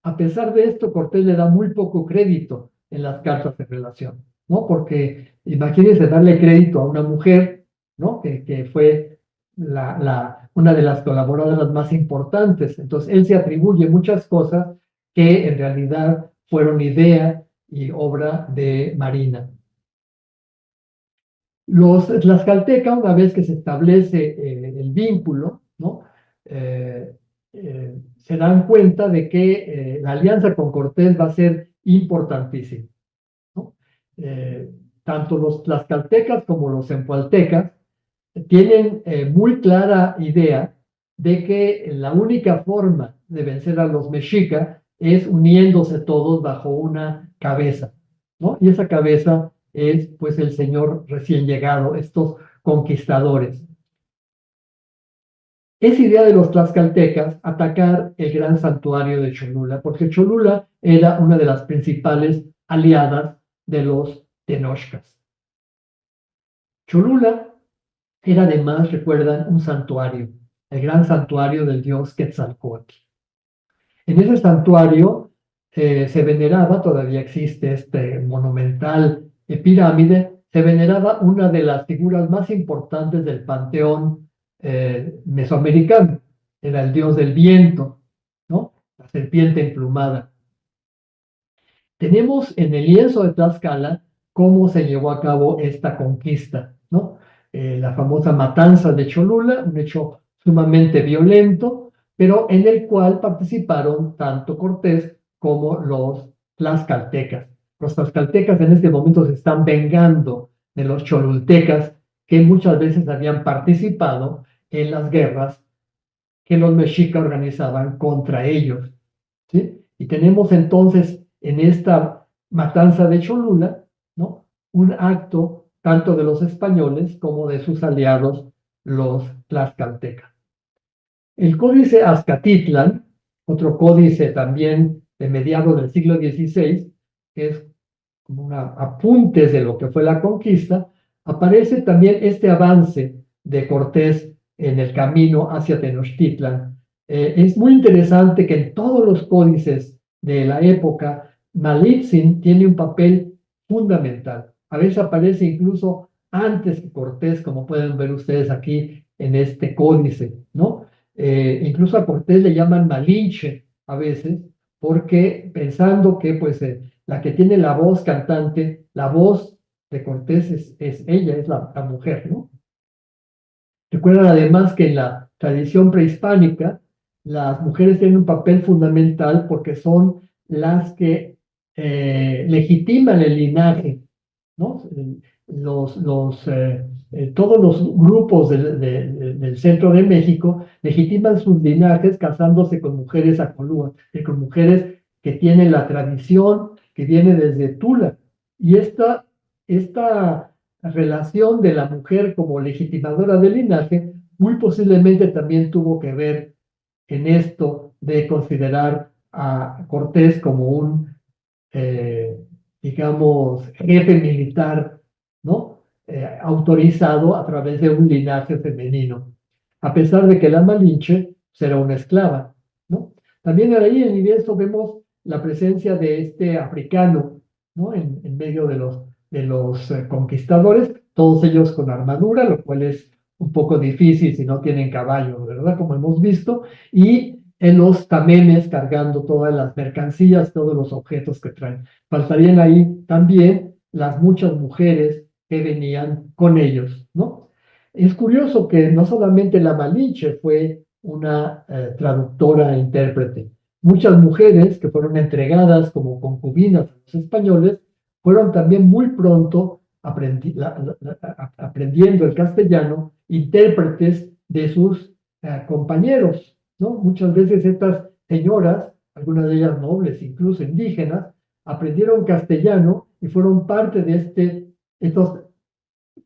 A pesar de esto, Cortés le da muy poco crédito en las cartas de relación, ¿no? Porque imagínense darle crédito a una mujer, ¿no? Que fue una de las colaboradoras más importantes. Entonces, él se atribuye muchas cosas que en realidad fueron idea y obra de Marina. Los tlaxcaltecas, una vez que se establece el vínculo, ¿no? Se dan cuenta de que la alianza con Cortés va a ser importantísima, ¿no? Tanto los tlaxcaltecas como los zenpualtecas tienen muy clara idea de que la única forma de vencer a los mexicas es uniéndose todos bajo una cabeza, ¿no? Y esa cabeza es pues el señor recién llegado, estos conquistadores. Es idea de los tlaxcaltecas atacar el gran santuario de Cholula, porque Cholula era una de las principales aliadas de los tenochcas. Cholula era además, recuerdan, un santuario, el gran santuario del dios Quetzalcóatl. En ese santuario se veneraba, todavía existe este monumental pirámide, se veneraba una de las figuras más importantes del panteón mesoamericano, era el dios del viento, ¿no? La serpiente emplumada. Tenemos en el lienzo de Tlaxcala cómo se llevó a cabo esta conquista, ¿no? La famosa matanza de Cholula, un hecho sumamente violento, pero en el cual participaron tanto Cortés como los tlaxcaltecas. Los tlaxcaltecas en este momento se están vengando de los cholultecas que muchas veces habían participado en las guerras que los mexicas organizaban contra ellos, ¿sí? Y tenemos entonces en esta matanza de Cholula, ¿no? Un acto tanto de los españoles como de sus aliados, los tlaxcaltecas. El códice Azcatitlan, otro códice también de mediados del siglo XVI, que es como un apuntes de lo que fue la conquista, aparece también este avance de Cortés en el camino hacia Tenochtitlan. Es muy interesante que en todos los códices de la época, Malitzin tiene un papel fundamental. A veces aparece incluso antes que Cortés, como pueden ver ustedes aquí en este códice, ¿no? Incluso a Cortés le llaman Malinche a veces, porque pensando que pues la que tiene la voz cantante, la voz de Cortés es ella, es la mujer, ¿no? Recuerdan además que en la tradición prehispánica, las mujeres tienen un papel fundamental porque son las que legitiman el linaje, ¿no? Todos los grupos del centro de México legitiman sus linajes casándose con mujeres acolúas, con mujeres que tienen la tradición que viene desde Tula. Y esta relación de la mujer como legitimadora del linaje muy posiblemente también tuvo que ver en esto de considerar a Cortés como un eh, digamos, jefe militar, ¿no? Autorizado a través de un linaje femenino, a pesar de que la Malinche será una esclava, ¿no? También ahí en el esto vemos la presencia de este africano, ¿no? En medio de los conquistadores, todos ellos con armadura, lo cual es un poco difícil si no tienen caballo, ¿verdad? Como hemos visto, y en los tamemes cargando todas las mercancías, todos los objetos que traen. Faltarían ahí también las muchas mujeres que venían con ellos, ¿no? Es curioso que no solamente la Malinche fue una traductora e intérprete, muchas mujeres que fueron entregadas como concubinas a los españoles fueron también muy pronto aprendiendo el castellano, intérpretes de sus compañeros, ¿no? Muchas veces estas señoras, algunas de ellas nobles, incluso indígenas, aprendieron castellano y fueron parte de estos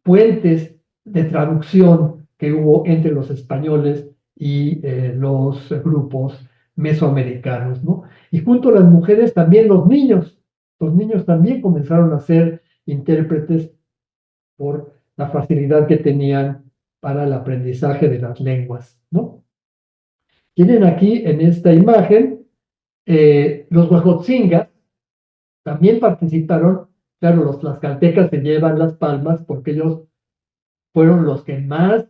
puentes de traducción que hubo entre los españoles y los grupos mesoamericanos, ¿no? Y junto a las mujeres también los niños también comenzaron a ser intérpretes por la facilidad que tenían para el aprendizaje de las lenguas, ¿no? Tienen aquí en esta imagen los huejotzingas también participaron. Claro, los tlaxcaltecas se llevan las palmas porque ellos fueron los que más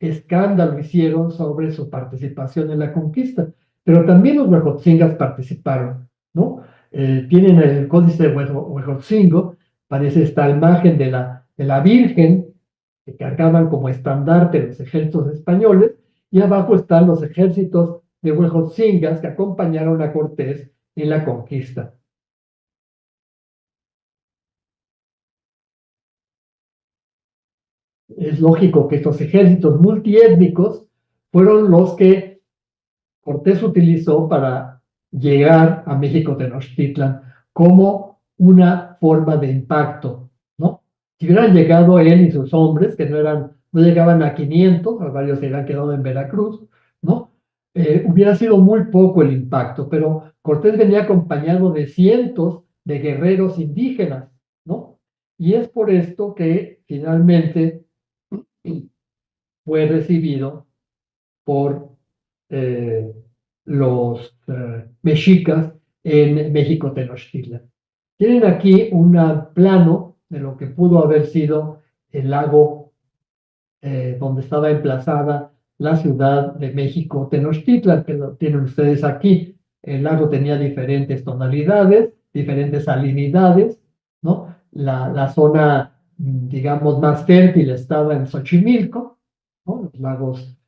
escándalo hicieron sobre su participación en la conquista. Pero también los huejotzingas participaron, ¿no? Tienen el códice de Huejotzingo, parece esta imagen de la Virgen que cargaban como estandarte los ejércitos españoles, y abajo están los ejércitos de Huejotzingas que acompañaron a Cortés en la conquista. Es lógico que estos ejércitos multiétnicos fueron los que Cortés utilizó para llegar a México Tenochtitlan como una forma de impacto, ¿no? Si hubieran llegado él y sus hombres, que no llegaban a 500, varios se hubieran quedado en Veracruz, ¿no? Hubiera sido muy poco el impacto, pero Cortés venía acompañado de cientos de guerreros indígenas, ¿no? Y es por esto que finalmente fue recibido por eh, los mexicas en México Tenochtitlan. Tienen aquí un plano de lo que pudo haber sido el lago donde estaba emplazada la ciudad de México Tenochtitlan, que lo tienen ustedes aquí. El lago tenía diferentes tonalidades, diferentes salinidades, ¿no? La zona, digamos, más fértil estaba en Xochimilco, ¿no?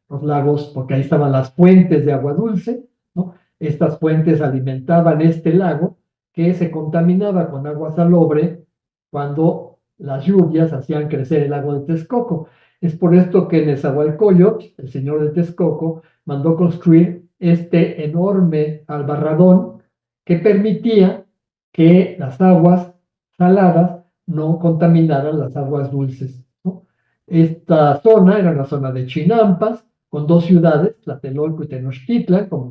Los lagos, porque ahí estaban las fuentes de agua dulce, ¿no? Estas fuentes alimentaban este lago que se contaminaba con agua salobre cuando las lluvias hacían crecer el lago de Texcoco. Es por esto que Nezahualcóyotl, el señor de Texcoco, mandó construir este enorme albarradón que permitía que las aguas saladas no contaminaran las aguas dulces, ¿no? Esta zona era la zona de Chinampas, con dos ciudades, Tlatelolco y Tenochtitlan, como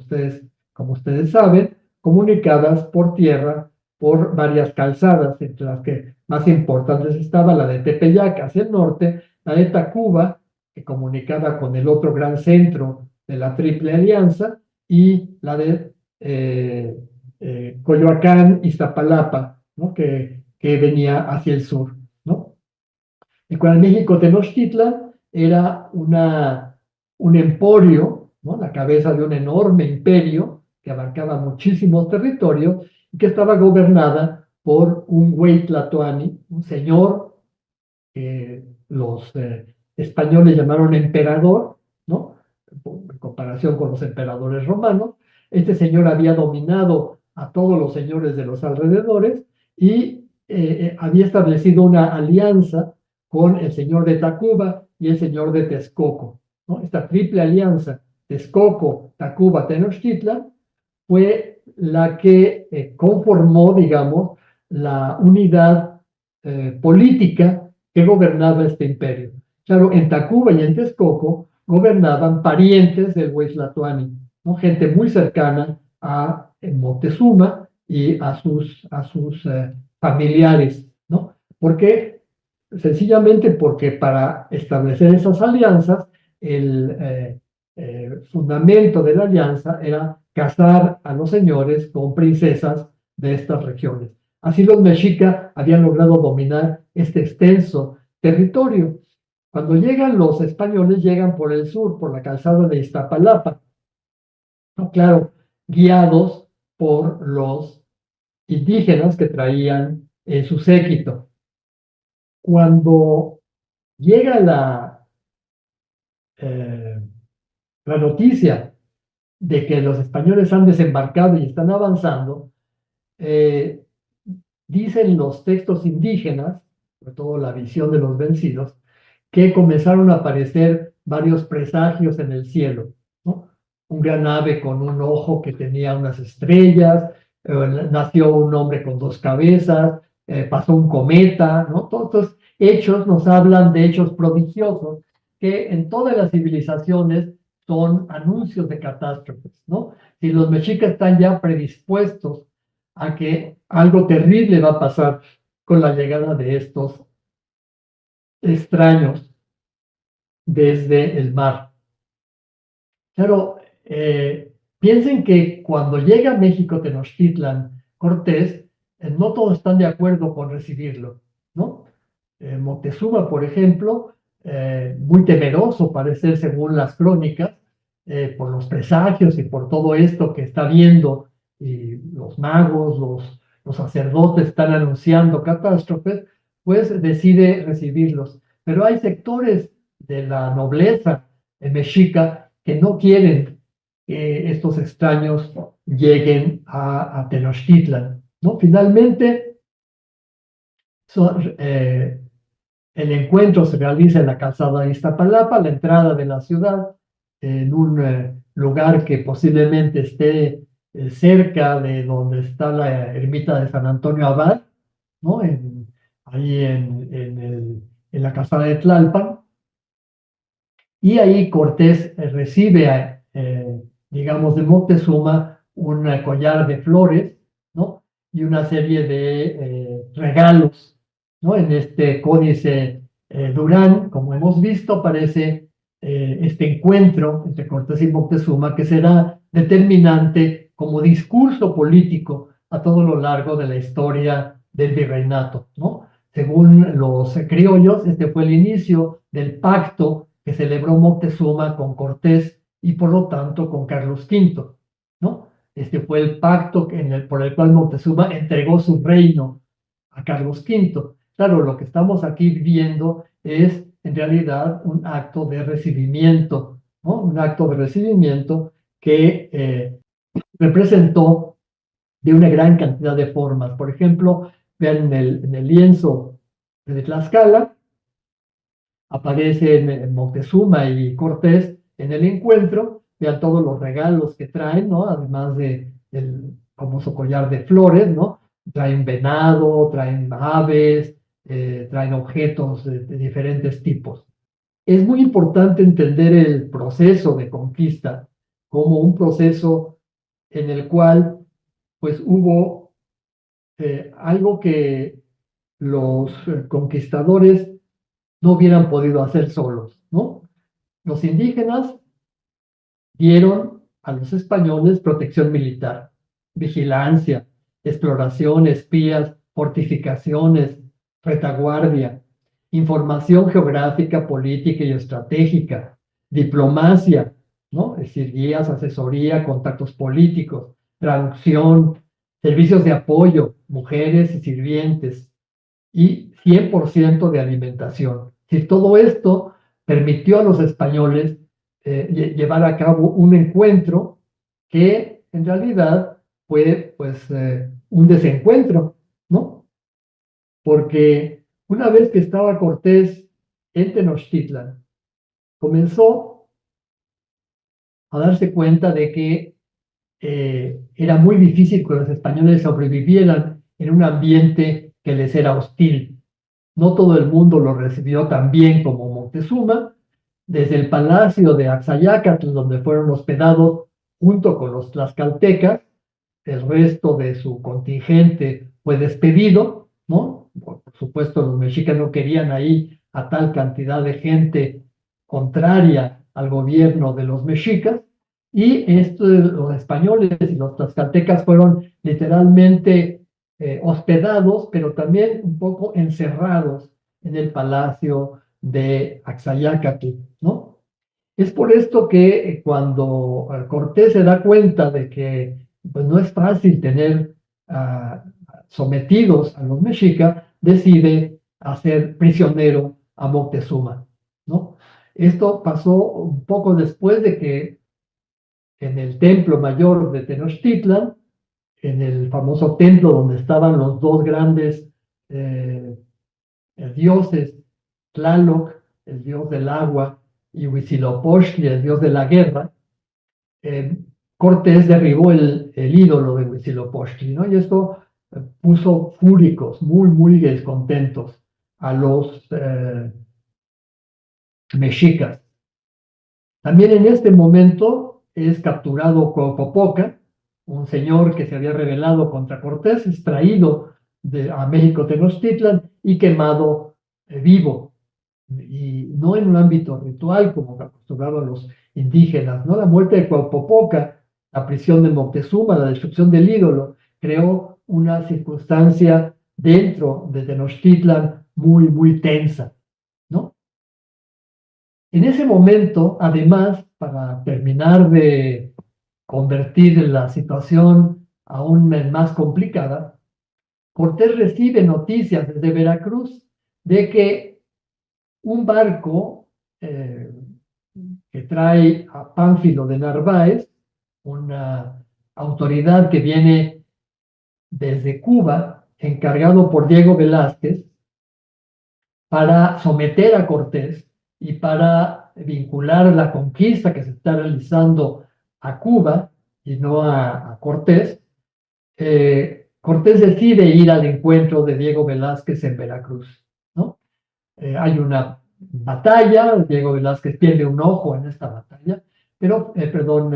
ustedes saben, comunicadas por tierra por varias calzadas, entre las que más importantes estaba la de Tepeyac hacia el norte, la de Tacuba, que comunicaba con el otro gran centro de la Triple Alianza, y la de Coyoacán, Iztapalapa, ¿no? que venía hacia el sur, ¿no? Y con el México Tenochtitlan era un emporio, ¿no? La cabeza de un enorme imperio que abarcaba muchísimos territorios y que estaba gobernada por un güey tlatoani, un señor que los españoles llamaron emperador, ¿no? En comparación con los emperadores romanos. Este señor había dominado a todos los señores de los alrededores y había establecido una alianza con el señor de Tacuba y el señor de Texcoco, ¿no? Esta triple alianza, Texcoco, Tacuba, Tenochtitlan, fue la que conformó, digamos, la unidad política que gobernaba este imperio. Claro, en Tacuba y en Texcoco gobernaban parientes del Huitlatoani, ¿no? Gente muy cercana a Moctezuma y a sus familiares, ¿no? Porque, sencillamente porque para establecer esas alianzas, el fundamento de la alianza era casar a los señores con princesas de estas regiones. Así los mexicas habían logrado dominar este extenso territorio. Cuando llegan los españoles, llegan por el sur, por la calzada de Iztapalapa, ¿no? Claro, guiados por los indígenas que traían su séquito. Cuando llega eh, la noticia de que los españoles han desembarcado y están avanzando, eh, dicen los textos indígenas, sobre todo la visión de los vencidos, que comenzaron a aparecer varios presagios en el cielo, ¿no? Un gran ave con un ojo que tenía unas estrellas, nació un hombre con dos cabezas, pasó un cometa, ¿no? Todos estos hechos nos hablan de hechos prodigiosos que en todas las civilizaciones son anuncios de catástrofes, ¿no? Si los mexicas están ya predispuestos a que algo terrible va a pasar con la llegada de estos extraños desde el mar. Claro, piensen que cuando llega a México Tenochtitlan Cortés, no todos están de acuerdo con recibirlo, ¿no? Moctezuma, por ejemplo, muy temeroso parece ser según las crónicas, por los presagios y por todo esto que está viendo, y los magos, los sacerdotes están anunciando catástrofes, pues decide recibirlos. Pero hay sectores de la nobleza mexica que no quieren que estos extraños lleguen a Tenochtitlan, ¿no? Finalmente, son, el encuentro se realiza en la calzada de Iztapalapa, la entrada de la ciudad, en un lugar que posiblemente esté cerca de donde está la ermita de San Antonio Abad, ¿no? Ahí en la casada de Tlalpan. Y ahí Cortés recibe, digamos, de Moctezuma un collar de flores, ¿no? Y una serie de regalos, ¿no? En este códice Durán, como hemos visto, aparece este encuentro entre Cortés y Moctezuma que será determinante como discurso político a todo lo largo de la historia del virreinato, ¿no? Según los criollos, este fue el inicio del pacto que celebró Moctezuma con Cortés y por lo tanto con Carlos V, ¿no? Este fue el pacto por el cual Moctezuma entregó su reino a Carlos V. Claro, lo que estamos aquí viendo es en realidad un acto de recibimiento, ¿no? Un acto de recibimiento que representó de una gran cantidad de formas. Por ejemplo, vean en el lienzo de Tlaxcala, aparecen Moctezuma y Cortés en el encuentro, vean todos los regalos que traen, ¿no? Además del famoso collar de flores, ¿no? Traen venado, traen aves, traen objetos de diferentes tipos. Es muy importante entender el proceso de conquista como un proceso en el cual pues hubo algo que los conquistadores no hubieran podido hacer solos, ¿no? Los indígenas dieron a los españoles protección militar, vigilancia, exploración, espías, fortificaciones, retaguardia, información geográfica, política y estratégica, diplomacia, ¿no? Es decir, guías, asesoría, contactos políticos, traducción, servicios de apoyo, mujeres y sirvientes, y 100% de alimentación. Si todo esto permitió a los españoles llevar a cabo un encuentro que en realidad fue pues un desencuentro, ¿no? Porque una vez que estaba Cortés en Tenochtitlan, comenzó a darse cuenta de que era muy difícil que los españoles sobrevivieran en un ambiente que les era hostil. No todo el mundo lo recibió tan bien como Moctezuma. Desde el palacio de Axayácatl, donde fueron hospedados junto con los tlaxcaltecas, el resto de su contingente fue despedido, ¿no? Por supuesto, los mexicas no querían ahí a tal cantidad de gente contraria al gobierno de los mexicas, y los españoles y los tlaxcaltecas fueron literalmente hospedados, pero también un poco encerrados en el palacio de Axayácatl, ¿no? Es por esto que cuando Cortés se da cuenta de que pues, no es fácil tener sometidos a los mexicas, decide hacer prisionero a Moctezuma, ¿no? Esto pasó un poco después de que en el templo mayor de Tenochtitlan, en el famoso templo donde estaban los dos grandes eh, dioses, Tlaloc, el dios del agua, y Huitzilopochtli, el dios de la guerra, eh, Cortés derribó el ídolo de Huitzilopochtli, ¿no? Y esto puso fúricos, muy, muy descontentos a los mexicas. También en este momento es capturado Cocopoca, un señor que se había rebelado contra Cortés, es traído a México Tenochtitlan y quemado vivo, y no en un ámbito ritual como acostumbraban los indígenas, ¿no? La muerte de Cocopoca, la prisión de Moctezuma, la destrucción del ídolo, creó una circunstancia dentro de Tenochtitlan muy, muy tensa, ¿no? En ese momento, además, para terminar de convertir la situación aún más complicada, Cortés recibe noticias desde Veracruz de que un barco que trae a Pánfilo de Narváez, una autoridad que viene desde Cuba, encargado por Diego Velázquez, para someter a Cortés y para vincular la conquista que se está realizando a Cuba y no a Cortés, Cortés decide ir al encuentro de Diego Velázquez en Veracruz, ¿no? Hay una batalla, Diego Velázquez pierde un ojo en esta batalla, pero, perdón,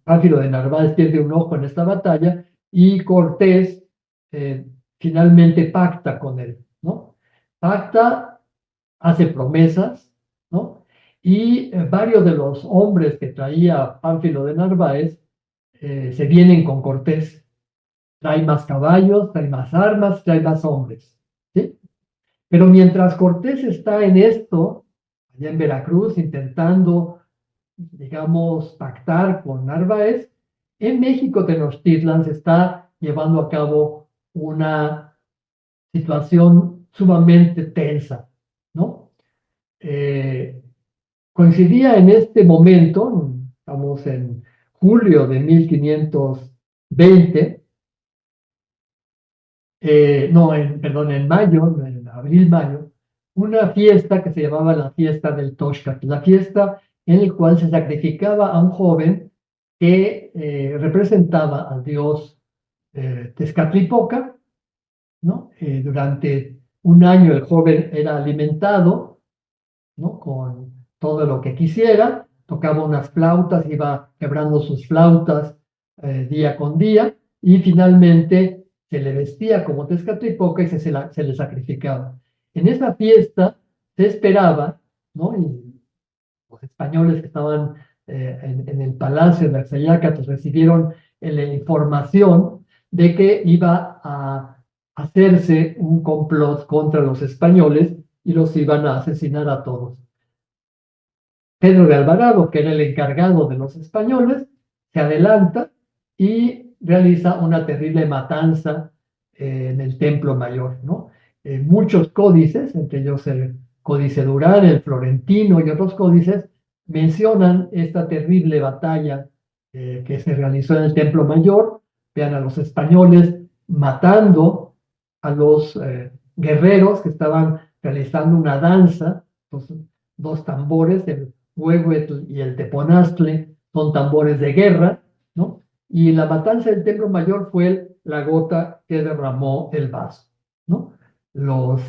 Pánfilo de Narváez pierde un ojo en esta batalla y Cortés finalmente pacta con él, ¿no? Pacta, hace promesas, ¿no? Y varios de los hombres que traía Pánfilo de Narváez se vienen con Cortés. Trae más caballos, trae más armas, trae más hombres, ¿sí? Pero mientras Cortés está en esto, allá en Veracruz, intentando, digamos, pactar con Narváez, en México Tenochtitlan se está llevando a cabo una situación sumamente tensa, ¿no? Eh, Coincidía en este momento, estamos en julio de 1520, no, perdón, en mayo, en abril-mayo, una fiesta que se llamaba la fiesta del Toxcat, la fiesta en la cual se sacrificaba a un joven que representaba al dios Tezcatlipoca, ¿no? Durante un año el joven era alimentado, ¿no? Con todo lo que quisiera, tocaba unas flautas, iba quebrando sus flautas día con día, y finalmente se le vestía como Tezcatlipoca y se le sacrificaba. En esa fiesta se esperaba, ¿no? Y los españoles que estaban en el palacio de Axayácatl recibieron la información de que iba a hacerse un complot contra los españoles y los iban a asesinar a todos. Pedro de Alvarado, que era el encargado de los españoles, se adelanta y realiza una terrible matanza en el Templo Mayor, ¿no? Muchos códices, entre ellos el Códice Durán, el Florentino y otros códices, mencionan esta terrible batalla que se realizó en el Templo Mayor. Vean a los españoles matando a los guerreros que estaban realizando una danza, los dos tambores, el Huehuetl y el Teponaztle, son tambores de guerra, ¿no? Y la matanza del Templo Mayor fue la gota que derramó el vaso, ¿no? Los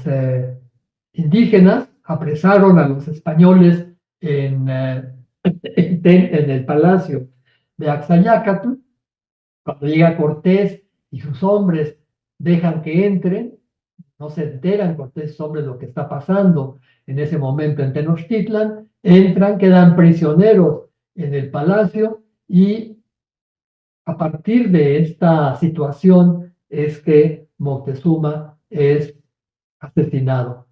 indígenas apresaron a los españoles en el palacio de Axayácatl. Cuando llega Cortés y sus hombres dejan que entren, no se enteran Cortés y sus hombres lo que está pasando en ese momento en Tenochtitlan, entran, quedan prisioneros en el palacio y a partir de esta situación es que Moctezuma es asesinado.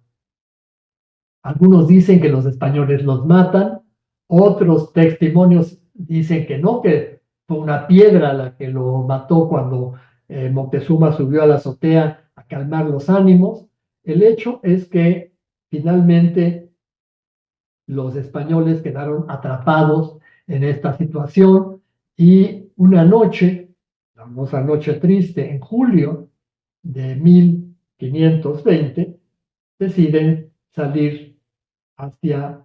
Algunos dicen que los españoles los matan, otros testimonios dicen que no, que fue una piedra la que lo mató cuando Moctezuma subió a la azotea a calmar los ánimos. El hecho es que finalmente los españoles quedaron atrapados en esta situación y una noche, la famosa noche triste, en julio de 1520, deciden salir hacia,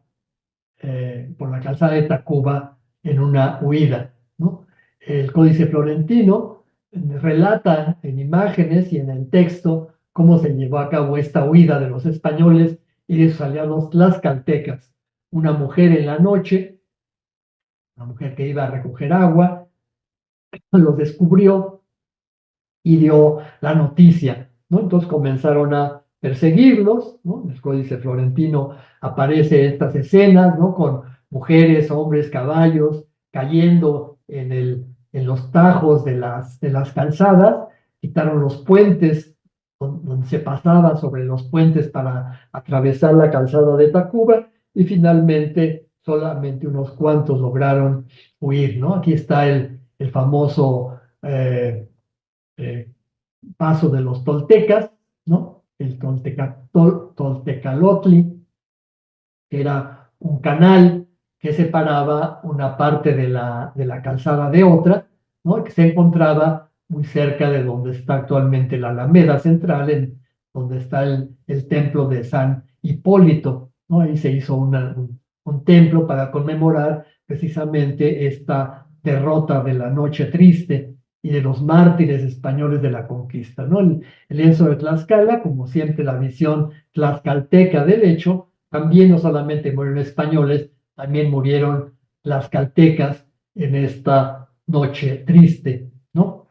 por la calzada de Tacuba en una huida, ¿no? El Códice Florentino relata en imágenes y en el texto cómo se llevó a cabo esta huida de los españoles y de sus aliados tlaxcaltecas. Una mujer en la noche, una mujer que iba a recoger agua, los descubrió y dio la noticia, ¿no? Entonces comenzaron a perseguirlos, ¿no? En el Códice Florentino aparece estas escenas, ¿no? Con mujeres, hombres, caballos cayendo en los tajos de las calzadas, quitaron los puentes donde se pasaba sobre los puentes para atravesar la calzada de Tacuba y finalmente solamente unos cuantos lograron huir, ¿no? Aquí está el famoso eh, paso de los toltecas, ¿no? El Toltecalotli, que era un canal que separaba una parte de la calzada de otra, ¿no? Que se encontraba muy cerca de donde está actualmente la Alameda Central, donde está el templo de San Hipólito, ¿no? Ahí se hizo un templo para conmemorar precisamente esta derrota de la Noche Triste y de los mártires españoles de la conquista, ¿no? El lienzo de Tlaxcala, como siempre la visión tlaxcalteca del hecho, también no solamente murieron españoles, también murieron tlaxcaltecas en esta noche triste, ¿no?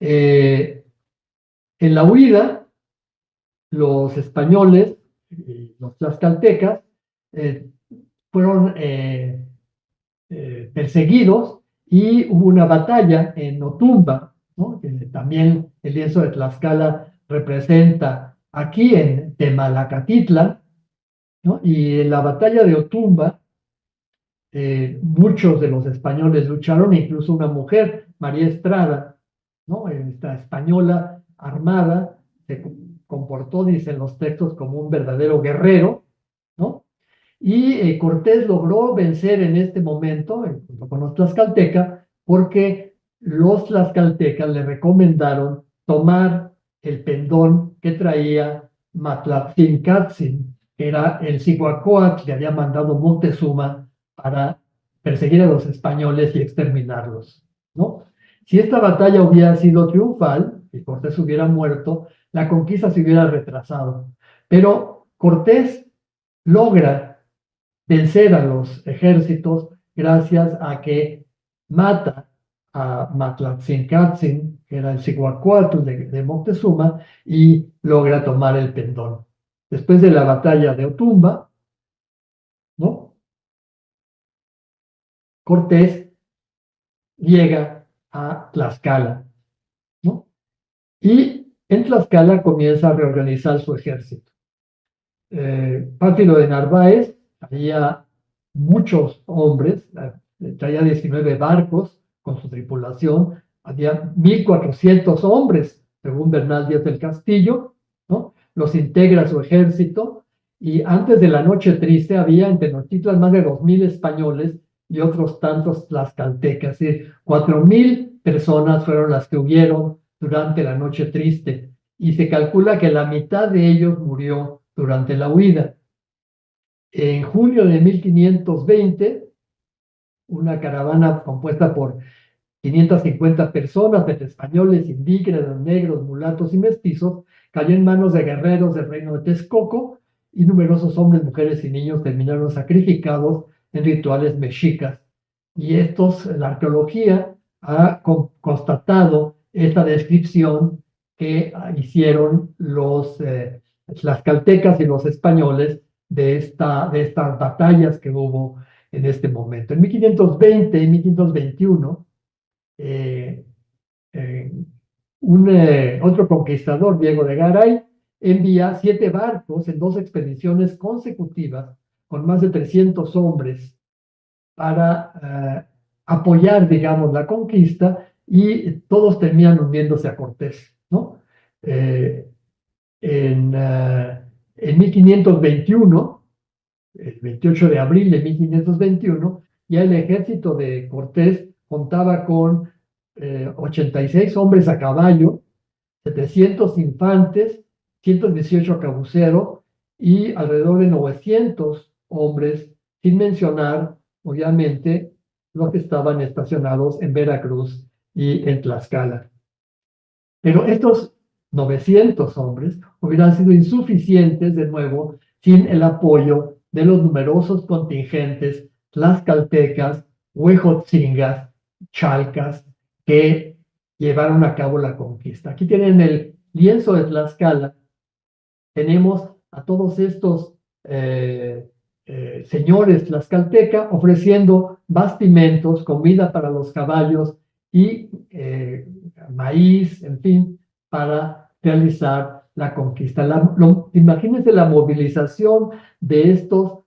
En la huida, los españoles, los tlaxcaltecas, eh, fueron perseguidos y hubo una batalla en Otumba, ¿no? Que también el lienzo de Tlaxcala representa aquí en Temalacatitlan, ¿no? Y en la batalla de Otumba, muchos de los españoles lucharon, incluso una mujer, María Estrada, ¿no? Esta española armada, se comportó, dicen los textos, como un verdadero guerrero, ¿no? Y Cortés logró vencer en este momento, junto con los tlaxcaltecas, porque los tlaxcaltecas le recomendaron tomar el pendón que traía Matlatzincatzin, que era el Cihuacóatl que había mandado Moctezuma para perseguir a los españoles y exterminarlos, ¿no? Si esta batalla hubiera sido triunfal y Cortés hubiera muerto, la conquista se hubiera retrasado. Pero Cortés logra vencer a los ejércitos gracias a que mata a Matlatzincatzin, que era el Cihuacóatl de Moctezuma, y logra tomar el pendón. Después de la batalla de Otumba, ¿no? Cortés llega a Tlaxcala, ¿no? Y en Tlaxcala comienza a reorganizar su ejército. Pánfilo de Narváez había muchos hombres, traía 19 barcos con su tripulación, había 1,400 hombres, según Bernal Díaz del Castillo, ¿no? Los integra su ejército, y antes de la Noche Triste había en Tenochtitlan más de 2,000 españoles y otros tantos tlaxcaltecas, es decir, 4,000 personas fueron las que hubieron durante la Noche Triste, y se calcula que la mitad de ellos murió durante la huida. En junio de 1520, una caravana compuesta por 550 personas, entre españoles, indígenas, negros, mulatos y mestizos, cayó en manos de guerreros del reino de Texcoco, y numerosos hombres, mujeres y niños terminaron sacrificados en rituales mexicas. Y la arqueología ha constatado esta descripción que hicieron los tlaxcaltecas y los españoles de estas batallas que hubo en este momento. En 1520 y 1521, eh, eh, otro conquistador, Diego de Garay, envía 7 barcos en 2 expediciones consecutivas con más de 300 hombres para apoyar, digamos, la conquista, y todos terminan uniéndose a Cortés, ¿no? Eh, en 1521, el 28 de abril de 1521, ya el ejército de Cortés contaba con 86 hombres a caballo, 700 infantes, 118 a cabucero y alrededor de 900 hombres, sin mencionar, obviamente, los que estaban estacionados en Veracruz y en Tlaxcala. Pero estos 900 hombres hubieran sido insuficientes, de nuevo, sin el apoyo de los numerosos contingentes tlaxcaltecas, huejotzingas, chalcas, que llevaron a cabo la conquista. Aquí tienen el lienzo de Tlaxcala. Tenemos a todos estos señores tlaxcalteca ofreciendo bastimentos, comida para los caballos y maíz, en fin, para realizar la conquista. Imagínense la movilización de estos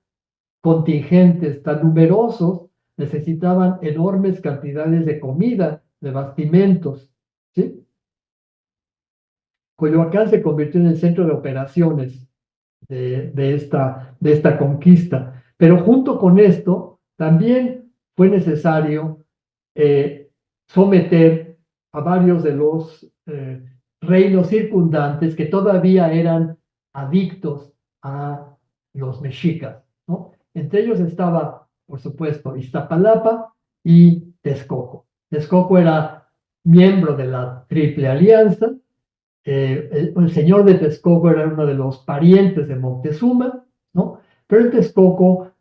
contingentes tan numerosos, necesitaban enormes cantidades de comida, de bastimentos, ¿sí? Coyoacán se convirtió en el centro de operaciones de esta conquista. Pero junto con esto, también fue necesario someter a varios de los reinos circundantes que todavía eran adictos a los mexicas, ¿no? Entre ellos estaba, por supuesto, Iztapalapa y Texcoco. Texcoco era miembro de la Triple Alianza. El señor de Texcoco era uno de los parientes de Moctezuma, ¿no? Pero en Texcoco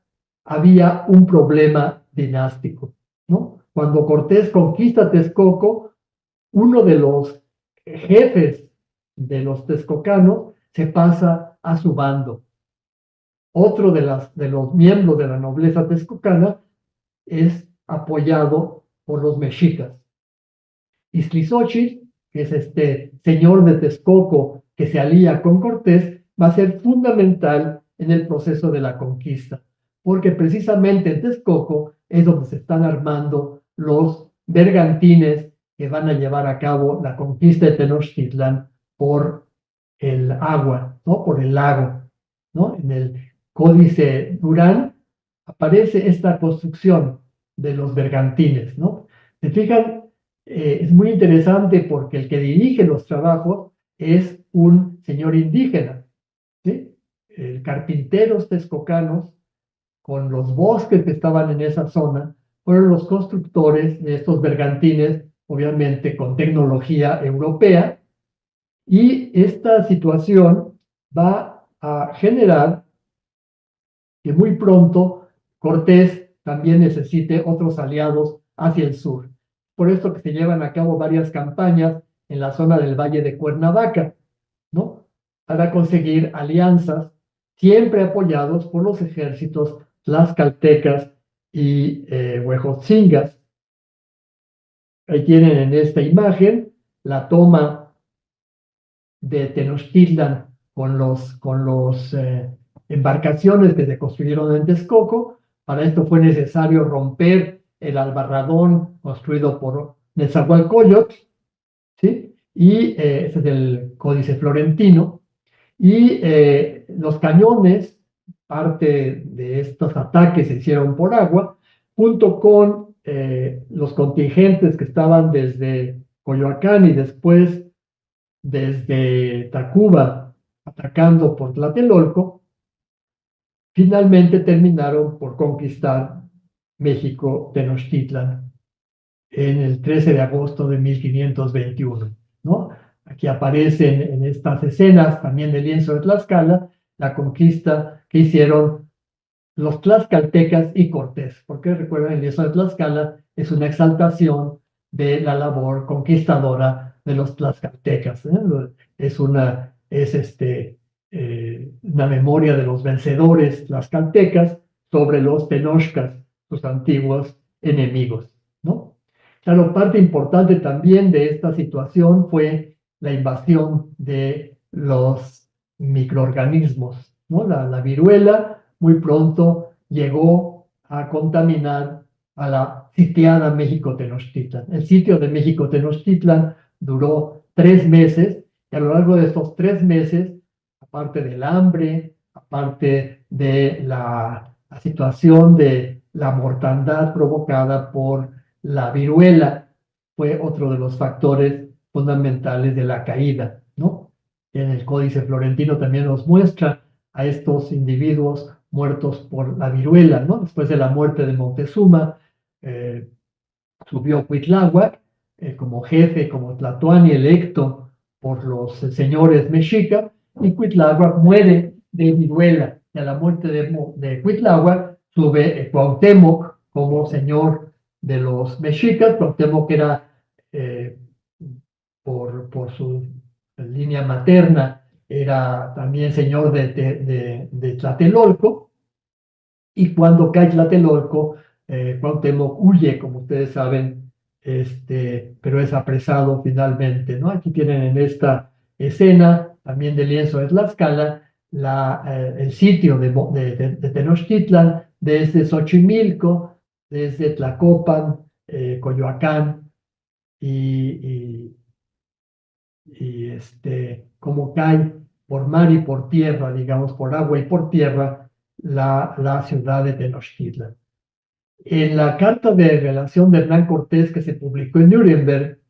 había un problema dinástico, ¿no? Cuando Cortés conquista Texcoco, uno de los jefes de los texcocanos se pasa a su bando. Otro de los miembros de la nobleza texcocana es apoyado por los mexicas. Iztlizóchitl, que es este señor de Texcoco que se alía con Cortés, va a ser fundamental en el proceso de la conquista, porque precisamente en Texcoco es donde se están armando los bergantines que van a llevar a cabo la conquista de Tenochtitlan por el agua, ¿no? Por el lago, ¿no? En el Códice Durán aparece esta construcción de los bergantines, ¿no? ¿Se fijan? Es muy interesante porque el que dirige los trabajos es un señor indígena, ¿sí? Carpinteros texcocanos, con los bosques que estaban en esa zona, fueron los constructores de estos bergantines, obviamente con tecnología europea, y esta situación va a generar que muy pronto Cortés también necesite otros aliados hacia el sur. Por esto que se llevan a cabo varias campañas en la zona del Valle de Cuernavaca, ¿no? Para conseguir alianzas, siempre apoyados por los ejércitos tlaxcaltecas y huejotzingas. Ahí tienen en esta imagen la toma de Tenochtitlan con los embarcaciones que se construyeron en Texcoco. Para esto fue necesario romper el albarradón construido por Nezahualcóyotl, ¿sí? Y ese es el Códice Florentino. Y los cañones, parte de estos ataques se hicieron por agua, junto con los contingentes que estaban desde Coyoacán y después desde Tacuba, atacando por Tlatelolco, finalmente terminaron por conquistar México Tenochtitlan en el 13 de agosto de 1521, ¿no? Aquí aparecen en estas escenas también del lienzo de Tlaxcala la conquista que hicieron los tlaxcaltecas y Cortés, porque recuerden, el lienzo de Tlaxcala es una exaltación de la labor conquistadora de los tlaxcaltecas, ¿eh? Una memoria de los vencedores tlaxcaltecas sobre los tenochcas, sus antiguos enemigos, ¿no? Claro, parte importante también de esta situación fue la invasión de los microorganismos, ¿no? La viruela muy pronto llegó a contaminar a la sitiada México Tenochtitlan. El sitio de México Tenochtitlan duró 3 meses y a lo largo de estos 3 meses, aparte del hambre, aparte de la situación de la mortandad provocada por la viruela, fue otro de los factores fundamentales de la caída, ¿no? En el Códice Florentino también nos muestra a estos individuos muertos por la viruela, ¿no? Después de la muerte de Moctezuma, subió Cuitláhuac como jefe, como tlatoani electo por los señores mexicas, y Cuitláhuac muere de viruela. Y a la muerte de Cuitláhuac sube Cuauhtémoc como señor de los mexicas. Cuauhtémoc era, por su línea materna, era también señor de Tlatelolco, y cuando cae Tlatelolco, Cuauhtémoc huye, como ustedes saben, pero es apresado finalmente, ¿no? Aquí tienen en esta escena, también del lienzo de Tlaxcala, el sitio de Tenochtitlan, desde Xochimilco, desde Tlacopan, Coyoacán, y, como cae por mar y por tierra, digamos, por agua y por tierra, la ciudad de Tenochtitlan. En la carta de relación de Hernán Cortés que se publicó en Nuremberg,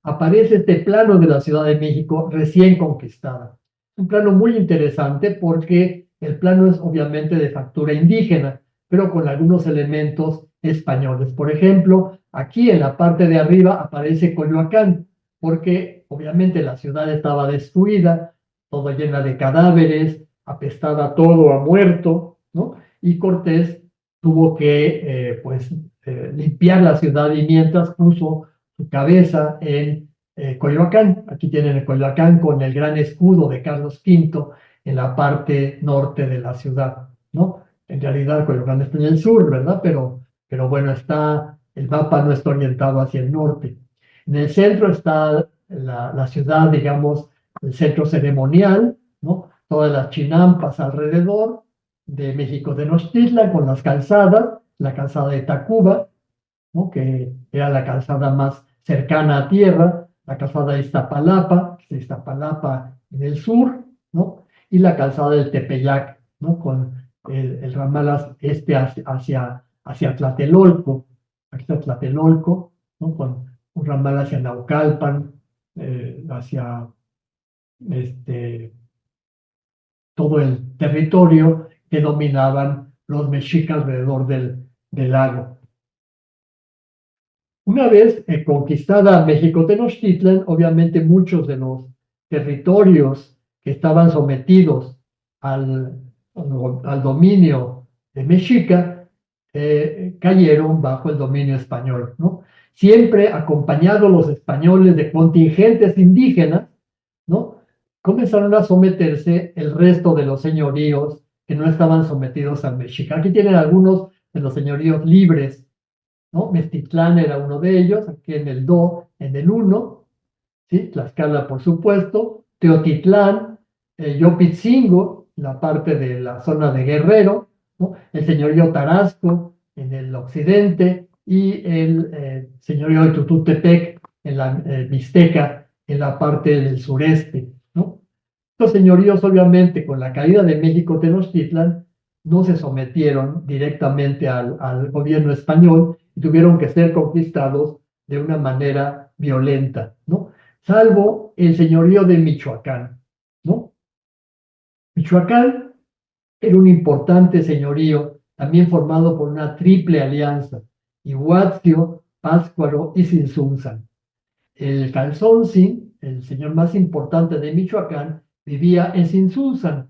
aparece este plano de la Ciudad de México recién conquistada. Un plano muy interesante porque El plano es obviamente de factura indígena, pero con algunos elementos españoles. Por ejemplo, aquí en la parte de arriba aparece Coyoacán, porque obviamente la ciudad estaba destruida, toda llena de cadáveres, apestada todo a muerto, ¿no? Y Cortés tuvo que, limpiar la ciudad y mientras puso su cabeza en Coyoacán. Aquí tienen el Coyoacán con el gran escudo de Carlos V en la parte norte de la ciudad, ¿no? En realidad Coyoacán está en el sur, ¿verdad? Pero bueno, el mapa no está orientado hacia el norte. En el centro está la ciudad, digamos, el centro ceremonial, ¿no? Todas las chinampas alrededor de México Tenochtitlan con las calzadas, la calzada de Tacuba, ¿no? Que era la calzada más cercana a tierra, la calzada de Iztapalapa, que es Iztapalapa en el sur, ¿no? Y la calzada del Tepeyac, ¿no? Con el ramal hacia Tlatelolco, aquí está Tlatelolco, ¿no? Con un ramal hacia Naucalpan, hacia todo el territorio que dominaban los mexicas alrededor del lago. Una vez conquistada México Tenochtitlan, obviamente muchos de los territorios que estaban sometidos al dominio de mexica cayeron bajo el dominio español, ¿no? Siempre acompañados los españoles de contingentes indígenas, ¿no? Comenzaron a someterse el resto de los señoríos que no estaban sometidos al mexica. Aquí tienen algunos de los señoríos libres, ¿no? Mestitlán era uno de ellos, aquí en el Do, en el 1, ¿sí? Tlaxcala, por supuesto, Teotitlán, Yopitzingo, la parte de la zona de Guerrero, ¿no? El señorío Tarasco en el occidente y el señorío de Tututepec en la Mixteca en la parte del sureste, ¿no? Estos señoríos, obviamente, con la caída de México Tenochtitlan, no se sometieron directamente al gobierno español y tuvieron que ser conquistados de una manera violenta, ¿no? Salvo el señorío de Michoacán, ¿no? Michoacán era un importante señorío, también formado por una triple alianza, Iguazio, Pátzcuaro y Tzintzuntzan. El Calzonsin, el señor más importante de Michoacán, vivía en Tzintzuntzan,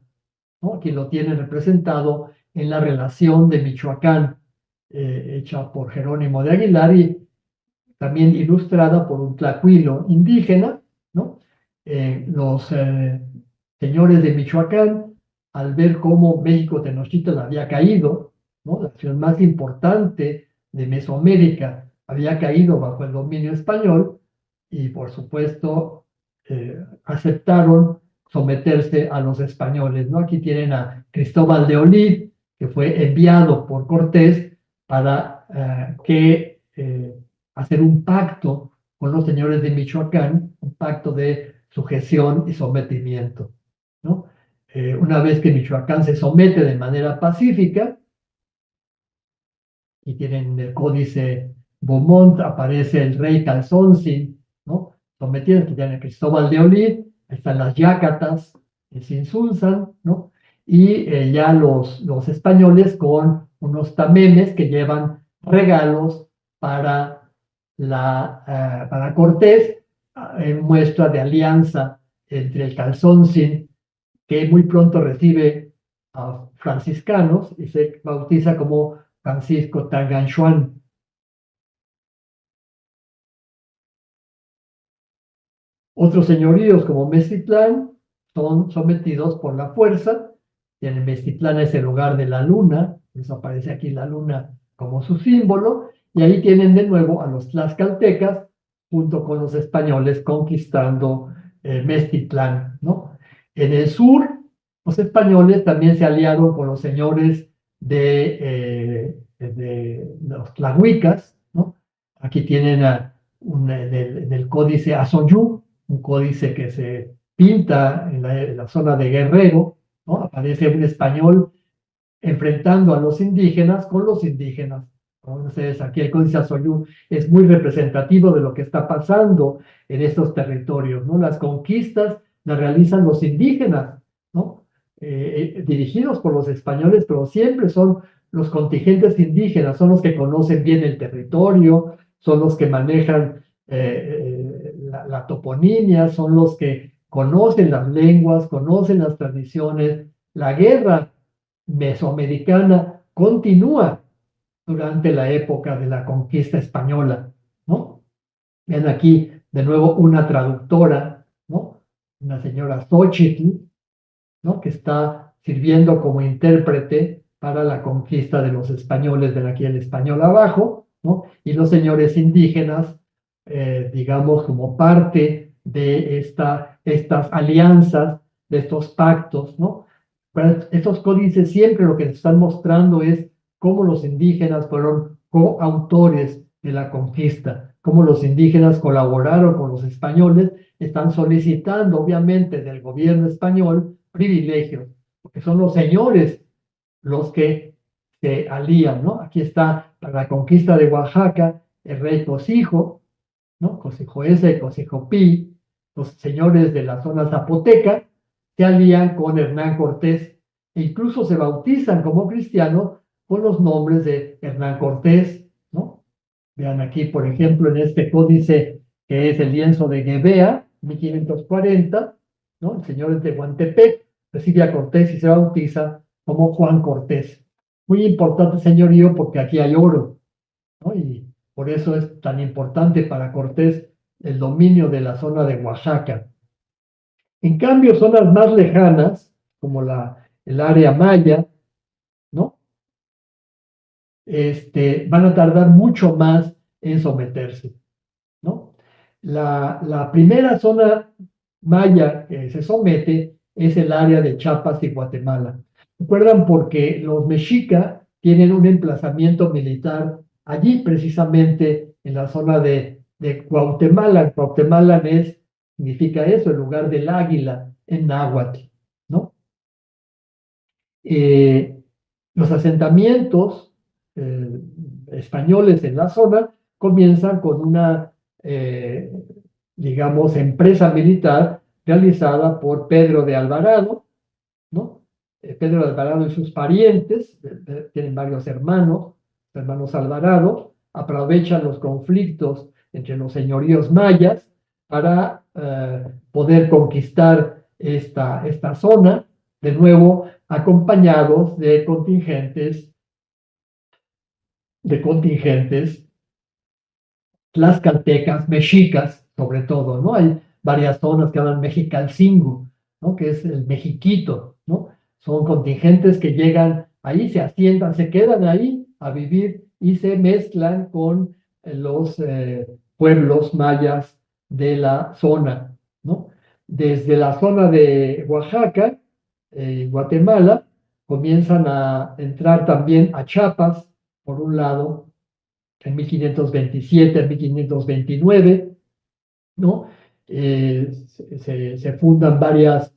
¿no? Quien lo tiene representado en la relación de Michoacán, hecha por Jerónimo de Aguilar y también ilustrada por un tlacuilo indígena, ¿no? Los señores de Michoacán, al ver cómo México Tenochtitlan había caído, ¿no? La ciudad más importante de Mesoamérica había caído bajo el dominio español, y por supuesto aceptaron someterse a los españoles, ¿no? Aquí tienen a Cristóbal de Olid, que fue enviado por Cortés para hacer un pacto con los señores de Michoacán, un pacto de sujeción y sometimiento, ¿no? Una vez que Michoacán se somete de manera pacífica, y tienen el códice Beaumont, aparece el rey Calzonsin, ¿no? Sometido, que tiene Cristóbal de Olid, están las Yácatas, Tzintzuntzan, ¿no? Y ya los españoles con unos tamemes que llevan regalos para Cortés, en muestra de alianza entre el Calzonsin, que muy pronto recibe a franciscanos y se bautiza como Francisco Tanganchuan. Otros señoríos como Mestitlán son sometidos por la fuerza. Y en Mestitlán es el lugar de la luna, por eso aparece aquí la luna como su símbolo, y ahí tienen de nuevo a los tlaxcaltecas junto con los españoles conquistando Mestitlán, ¿no? En el sur, los españoles también se aliaron con los señores de los tlahuicas, ¿no? Aquí tienen del códice Azoyú, un códice que se pinta en la zona de Guerrero, ¿no? Aparece un español enfrentando a los indígenas con los indígenas. Entonces, aquí el códice Azoyú es muy representativo de lo que está pasando en estos territorios, ¿no? Las conquistas las realizan los indígenas, ¿no? dirigidos por los españoles, pero siempre son los contingentes indígenas, son los que conocen bien el territorio, son los que manejan la toponimia, son los que conocen las lenguas, conocen las tradiciones. La guerra mesoamericana continúa durante la época de la conquista española, ¿no? Ven aquí de nuevo una traductora, ¿no? Una señora Xochitl, ¿no? Que está sirviendo como intérprete para la conquista de los españoles, ven aquí el español abajo, ¿no? Y los señores indígenas, digamos, como parte de estas alianzas, de estos pactos, ¿no? Pero estos códices siempre lo que están mostrando es cómo los indígenas fueron coautores de la conquista, cómo los indígenas colaboraron con los españoles, están solicitando obviamente del gobierno español privilegios, porque son los señores los que se alían, ¿no? Aquí está para la conquista de Oaxaca el rey Cosijo, ¿no? Cosijo S, Cosijo Pi, los señores de la zona zapoteca, se alían con Hernán Cortés e incluso se bautizan como cristianos con los nombres de Hernán Cortés, ¿no? Vean aquí, por ejemplo, en este códice que es el lienzo de Guevea, 1540, ¿no? El señor es de Guantepec, recibe a Cortés y se bautiza como Juan Cortés. Muy importante señorío porque aquí hay oro, ¿no? Y por eso es tan importante para Cortés el dominio de la zona de Oaxaca. En cambio, zonas más lejanas, como el área maya, ¿no? Van a tardar mucho más en someterse, ¿no? La primera zona maya que se somete es el área de Chiapas y Guatemala. ¿Recuerdan? Porque los mexicas tienen un emplazamiento militar allí, precisamente en la zona de Guatemala. Guatemala significa eso, el lugar del águila en náhuatl, ¿no? Los asentamientos españoles en la zona comienzan con una, digamos, empresa militar realizada por Pedro de Alvarado, ¿no? Pedro de Alvarado y sus parientes, tienen varios hermanos Alvarado, aprovechan los conflictos entre los señoríos mayas para poder conquistar esta zona, de nuevo acompañados de contingentes tlaxcaltecas, mexicas, sobre todo, ¿no? Hay varias zonas que hablan Mexicalcingo, ¿no? Que es el Mexiquito, ¿no? Son contingentes que llegan ahí, se asientan, se quedan ahí a vivir y se mezclan con los pueblos mayas de la zona, ¿no? Desde la zona de Oaxaca, Guatemala, comienzan a entrar también a Chiapas, por un lado, en 1527, en 1529, ¿no? Se fundan varias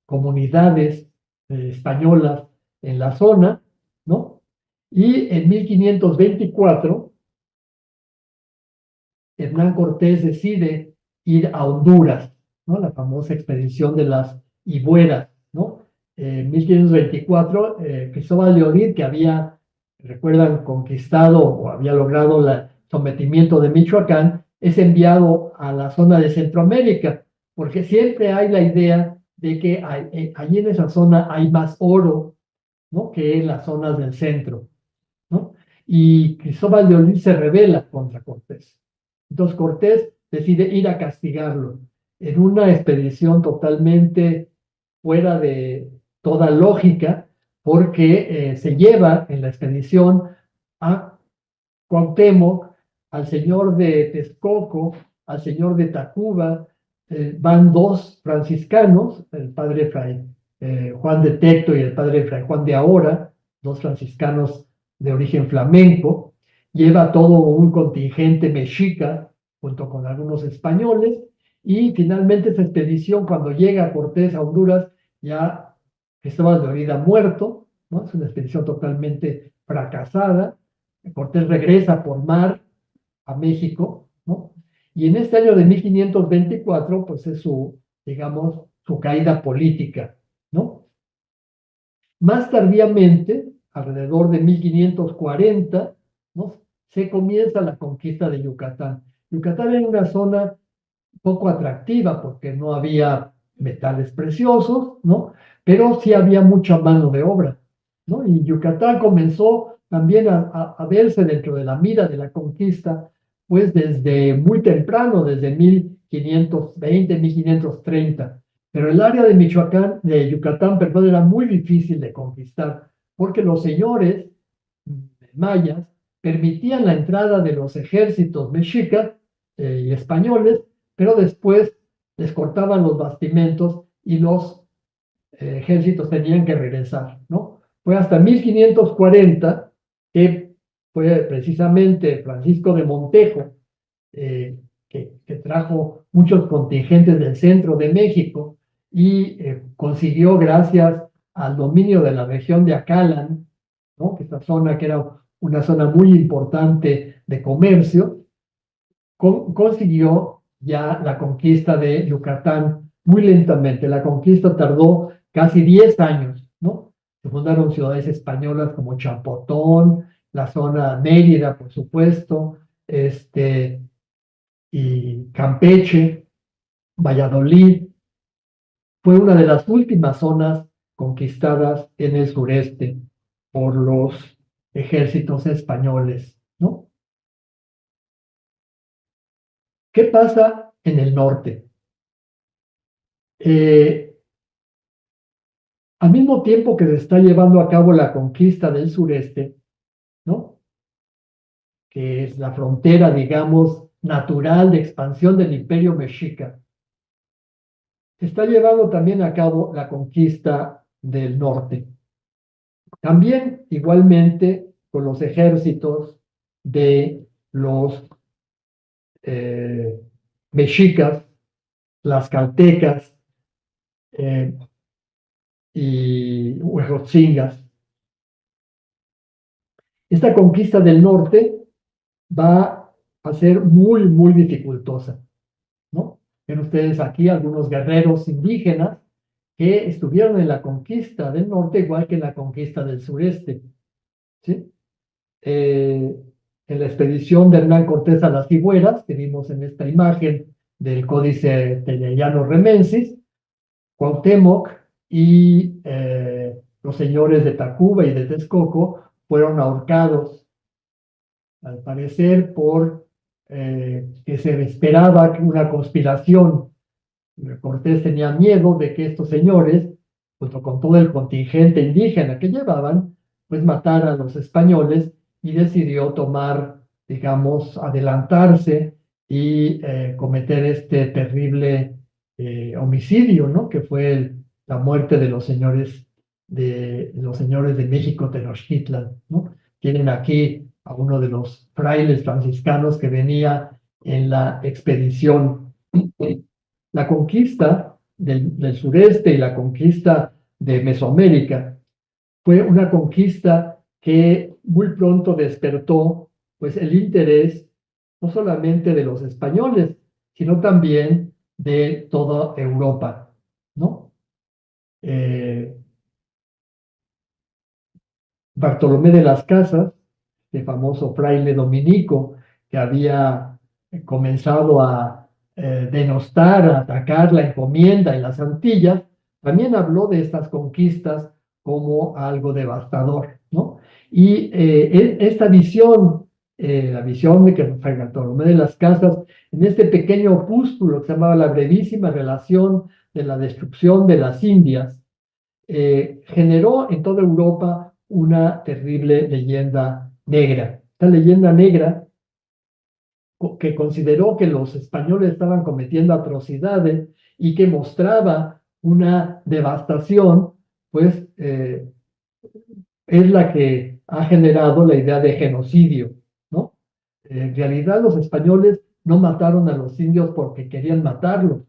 comunidades españolas en la zona, ¿no? Y en 1524, Hernán Cortés decide ir a Honduras, ¿no? La famosa expedición de las Ibueras, ¿no? En 1524, Cristóbal de Olid, que recuerdan, conquistado o había logrado el sometimiento de Michoacán, es enviado a la zona de Centroamérica, porque siempre hay la idea de que allí en esa zona hay más oro, ¿no? Que en las zonas del centro, ¿no? Y Cristóbal de Olid se rebela contra Cortés. Entonces Cortés decide ir a castigarlo en una expedición totalmente fuera de toda lógica, porque se lleva en la expedición a Cuauhtémoc, al señor de Texcoco, al señor de Tacuba, van dos franciscanos, el padre Fray Juan de Tecto y el padre Fray Juan de Ahora, dos franciscanos de origen flamenco, lleva todo un contingente mexica junto con algunos españoles, y finalmente esa expedición, cuando llega Cortés a Honduras, ya Cristóbal de Olid muerto, ¿no? Es una expedición totalmente fracasada. Cortés regresa por mar a México, ¿no? Y en este año de 1524, pues es digamos, su caída política, ¿no? Más tardíamente, alrededor de 1540, ¿no? Se comienza la conquista de Yucatán. Yucatán era una zona poco atractiva porque no había metales preciosos, ¿no? Pero sí había mucha mano de obra, ¿no? Y Yucatán comenzó también a verse dentro de la mira de la conquista, pues desde muy temprano, desde 1520, 1530. Pero el área de Michoacán, de Yucatán, perdón, era muy difícil de conquistar porque los señores mayas permitían la entrada de los ejércitos mexicas y españoles, pero después les cortaban los bastimentos y los ejércitos tenían que regresar, ¿no? Fue hasta 1540 que fue precisamente Francisco de Montejo, que trajo muchos contingentes del centro de México y consiguió, gracias al dominio de la región de Acalan, ¿no? Que esta zona que era una zona muy importante de comercio, consiguió ya la conquista de Yucatán muy lentamente. La conquista tardó casi 10 años, ¿no? Se fundaron ciudades españolas como Champotón, la zona Mérida, por supuesto, y Campeche, Valladolid. Fue una de las últimas zonas conquistadas en el sureste por los ejércitos españoles, ¿no? ¿Qué pasa en el norte? Eh, Al mismo tiempo que se está llevando a cabo la conquista del sureste, ¿no? Que es la frontera, digamos, natural de expansión del imperio mexica, se está llevando también a cabo la conquista del norte. También, igualmente, con los ejércitos de los eh, mexicas, las caltecas y huejotzingas. Esta conquista del norte va a ser muy, muy dificultosa, ¿no? Ven ustedes aquí algunos guerreros indígenas que estuvieron en la conquista del norte, igual que en la conquista del sureste, ¿sí? En la expedición de Hernán Cortés a las Cibueras, que vimos en esta imagen del Códice Tenellano-Remensis, Cuauhtémoc y los señores de Tacuba y de Texcoco fueron ahorcados, al parecer, por que se esperaba una conspiración. Cortés tenía miedo de que estos señores, junto con todo el contingente indígena que llevaban, pues mataran a los españoles y decidió tomar, digamos, adelantarse y cometer este terrible homicidio, ¿no? Que fue la muerte de los señores de México Tenochtitlan, ¿no? Tienen aquí a uno de los frailes franciscanos que venía en la expedición. La conquista del sureste y la conquista de Mesoamérica fue una conquista que muy pronto despertó pues el interés no solamente de los españoles, sino también de toda Europa, ¿no? Eh, Bartolomé de las Casas, el famoso fraile dominico que había comenzado a denostar, a atacar la encomienda en las Antillas, también habló de estas conquistas como algo devastador, ¿no? Y esta visión, la visión de que Fray Bartolomé de las Casas, en este pequeño opúsculo que se llamaba La brevísima relación de la destrucción de las Indias, generó en toda Europa una terrible leyenda negra. Esta leyenda negra que consideró que los españoles estaban cometiendo atrocidades y que mostraba una devastación, pues es la que ha generado la idea de genocidio, ¿no? En realidad los españoles no mataron a los indios porque querían matarlos.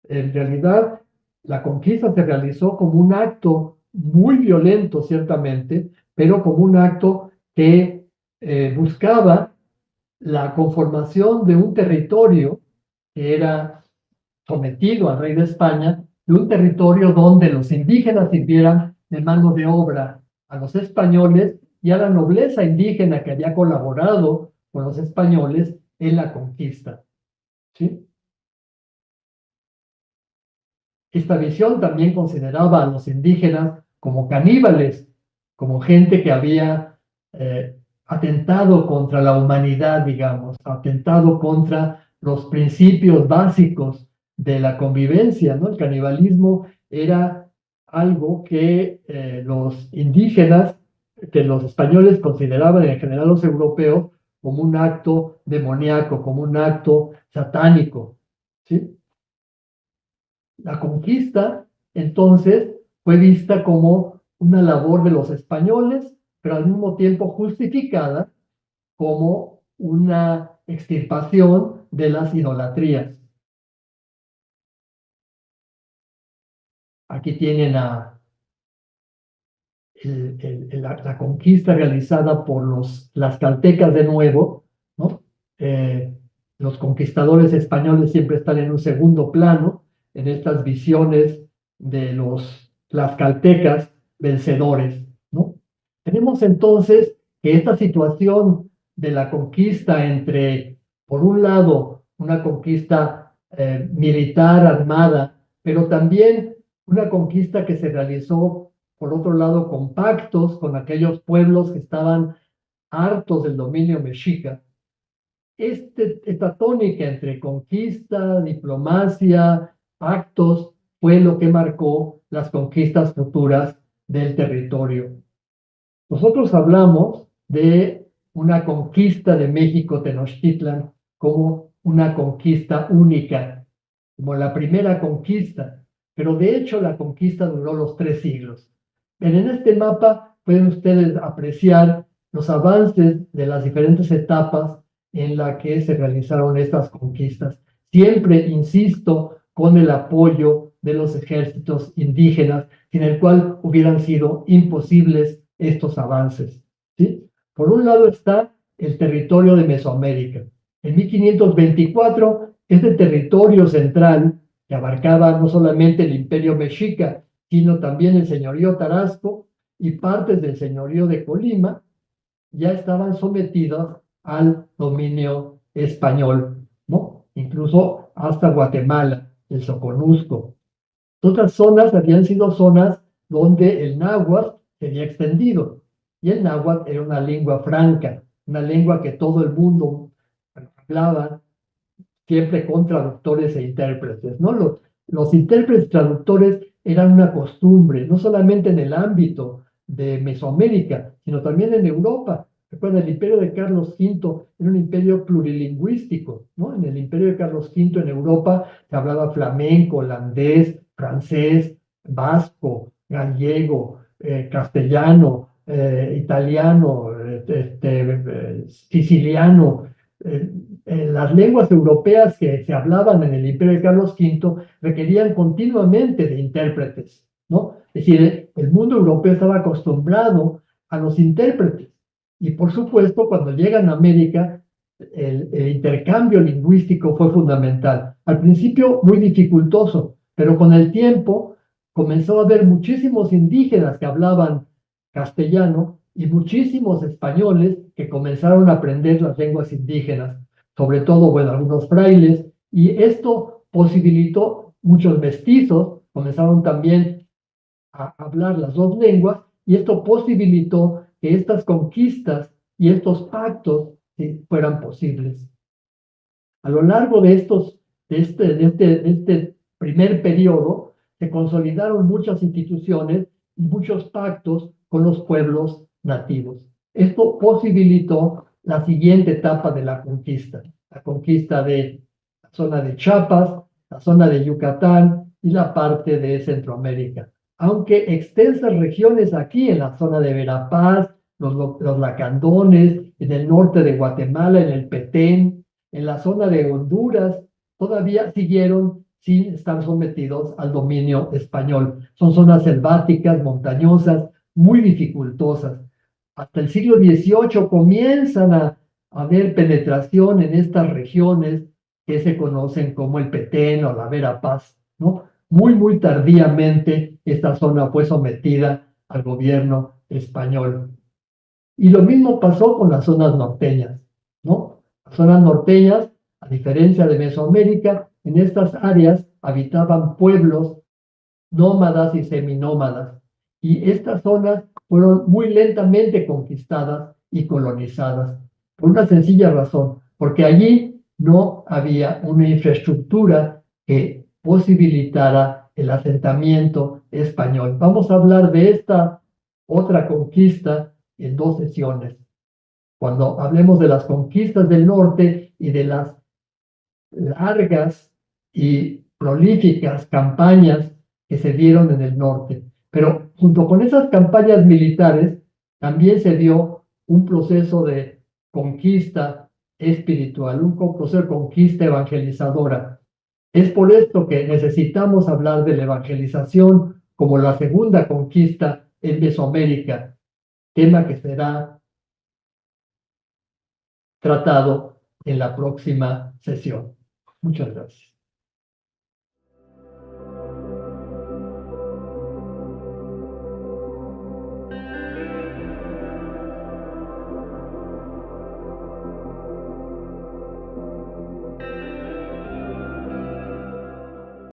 En realidad, la conquista se realizó como un acto muy violento, ciertamente, pero como un acto que buscaba la conformación de un territorio que era sometido al rey de España de un territorio donde los indígenas sirvieran de mano de obra a los españoles y a la nobleza indígena que había colaborado con los españoles en la conquista. ¿Sí? Esta visión también consideraba a los indígenas como caníbales, como gente que había atentado contra la humanidad, digamos, atentado contra los principios básicos de la convivencia, ¿no? El canibalismo era algo que los indígenas, que los españoles consideraban, en general los europeos, como un acto demoníaco, como un acto satánico, ¿sí? La conquista, entonces, fue vista como una labor de los españoles, pero al mismo tiempo justificada como una extirpación de las idolatrías. Aquí tienen la conquista realizada por los tlaxcaltecas de nuevo, ¿no? Los conquistadores españoles siempre están en un segundo plano, en estas visiones de los tlaxcaltecas vencedores, ¿no? Tenemos entonces que esta situación de la conquista entre, por un lado, una conquista militar, armada, pero también una conquista que se realizó por otro lado, con pactos con aquellos pueblos que estaban hartos del dominio mexica. Esta tónica entre conquista, diplomacia, pactos, fue lo que marcó las conquistas futuras del territorio. Nosotros hablamos de una conquista de México Tenochtitlan como una conquista única, como la primera conquista, pero de hecho la conquista duró los 3 siglos. En este mapa pueden ustedes apreciar los avances de las diferentes etapas en las que se realizaron estas conquistas. Siempre, insisto, con el apoyo de los ejércitos indígenas, sin el cual hubieran sido imposibles estos avances. ¿Sí? Por un lado está el territorio de Mesoamérica. En 1524, este territorio central, que abarcaba no solamente el imperio mexica, sino también el señorío Tarasco y partes del señorío de Colima, ya estaban sometidos al dominio español, ¿no? Incluso hasta Guatemala, el Soconusco. Otras zonas habían sido zonas donde el náhuatl se había extendido, y el náhuatl era una lengua franca, una lengua que todo el mundo hablaba, siempre con traductores e intérpretes, ¿no? Los intérpretes traductores eran una costumbre, no solamente en el ámbito de Mesoamérica, sino también en Europa. Recuerda, el imperio de Carlos V era un imperio plurilingüístico, ¿no? En el imperio de Carlos V en Europa se hablaba flamenco, holandés, francés, vasco, gallego, castellano, italiano, siciliano. Las lenguas europeas que se hablaban en el imperio de Carlos V requerían continuamente de intérpretes, ¿no? Es decir, el mundo europeo estaba acostumbrado a los intérpretes. Y por supuesto, cuando llegan a América, el intercambio lingüístico fue fundamental. Al principio muy dificultoso, pero con el tiempo comenzó a haber muchísimos indígenas que hablaban castellano y muchísimos españoles que comenzaron a aprender las lenguas indígenas, sobre todo, bueno, algunos frailes, y esto posibilitó muchos mestizos, comenzaron también a hablar las dos lenguas, y esto posibilitó que estas conquistas y estos pactos fueran posibles. A lo largo de este primer periodo, se consolidaron muchas instituciones y muchos pactos con los pueblos nativos. Esto posibilitó la siguiente etapa de la conquista de la zona de Chiapas, la zona de Yucatán y la parte de Centroamérica. Aunque extensas regiones aquí en la zona de Verapaz, los Lacandones, en el norte de Guatemala, en el Petén, en la zona de Honduras, todavía siguieron sin estar sometidos al dominio español. Son zonas selváticas, montañosas, muy dificultosas. Hasta el siglo XVIII comienzan a haber penetración en estas regiones que se conocen como el Petén o la Verapaz, ¿no? muy tardíamente esta zona fue sometida al gobierno español. Y lo mismo pasó con las zonas norteñas, ¿no? Las zonas norteñas, a diferencia de Mesoamérica, en estas áreas habitaban pueblos nómadas y seminómadas. Y estas zonas fueron muy lentamente conquistadas y colonizadas, por una sencilla razón, porque allí no había una infraestructura que posibilitara el asentamiento español. Vamos a hablar de esta otra conquista en dos sesiones, cuando hablemos de las conquistas del norte y de las largas y prolíficas campañas que se dieron en el norte. Pero junto con esas campañas militares, también se dio un proceso de conquista espiritual, un proceso de conquista evangelizadora. Es por esto que necesitamos hablar de la evangelización como la segunda conquista en Mesoamérica, tema que será tratado en la próxima sesión. Muchas gracias.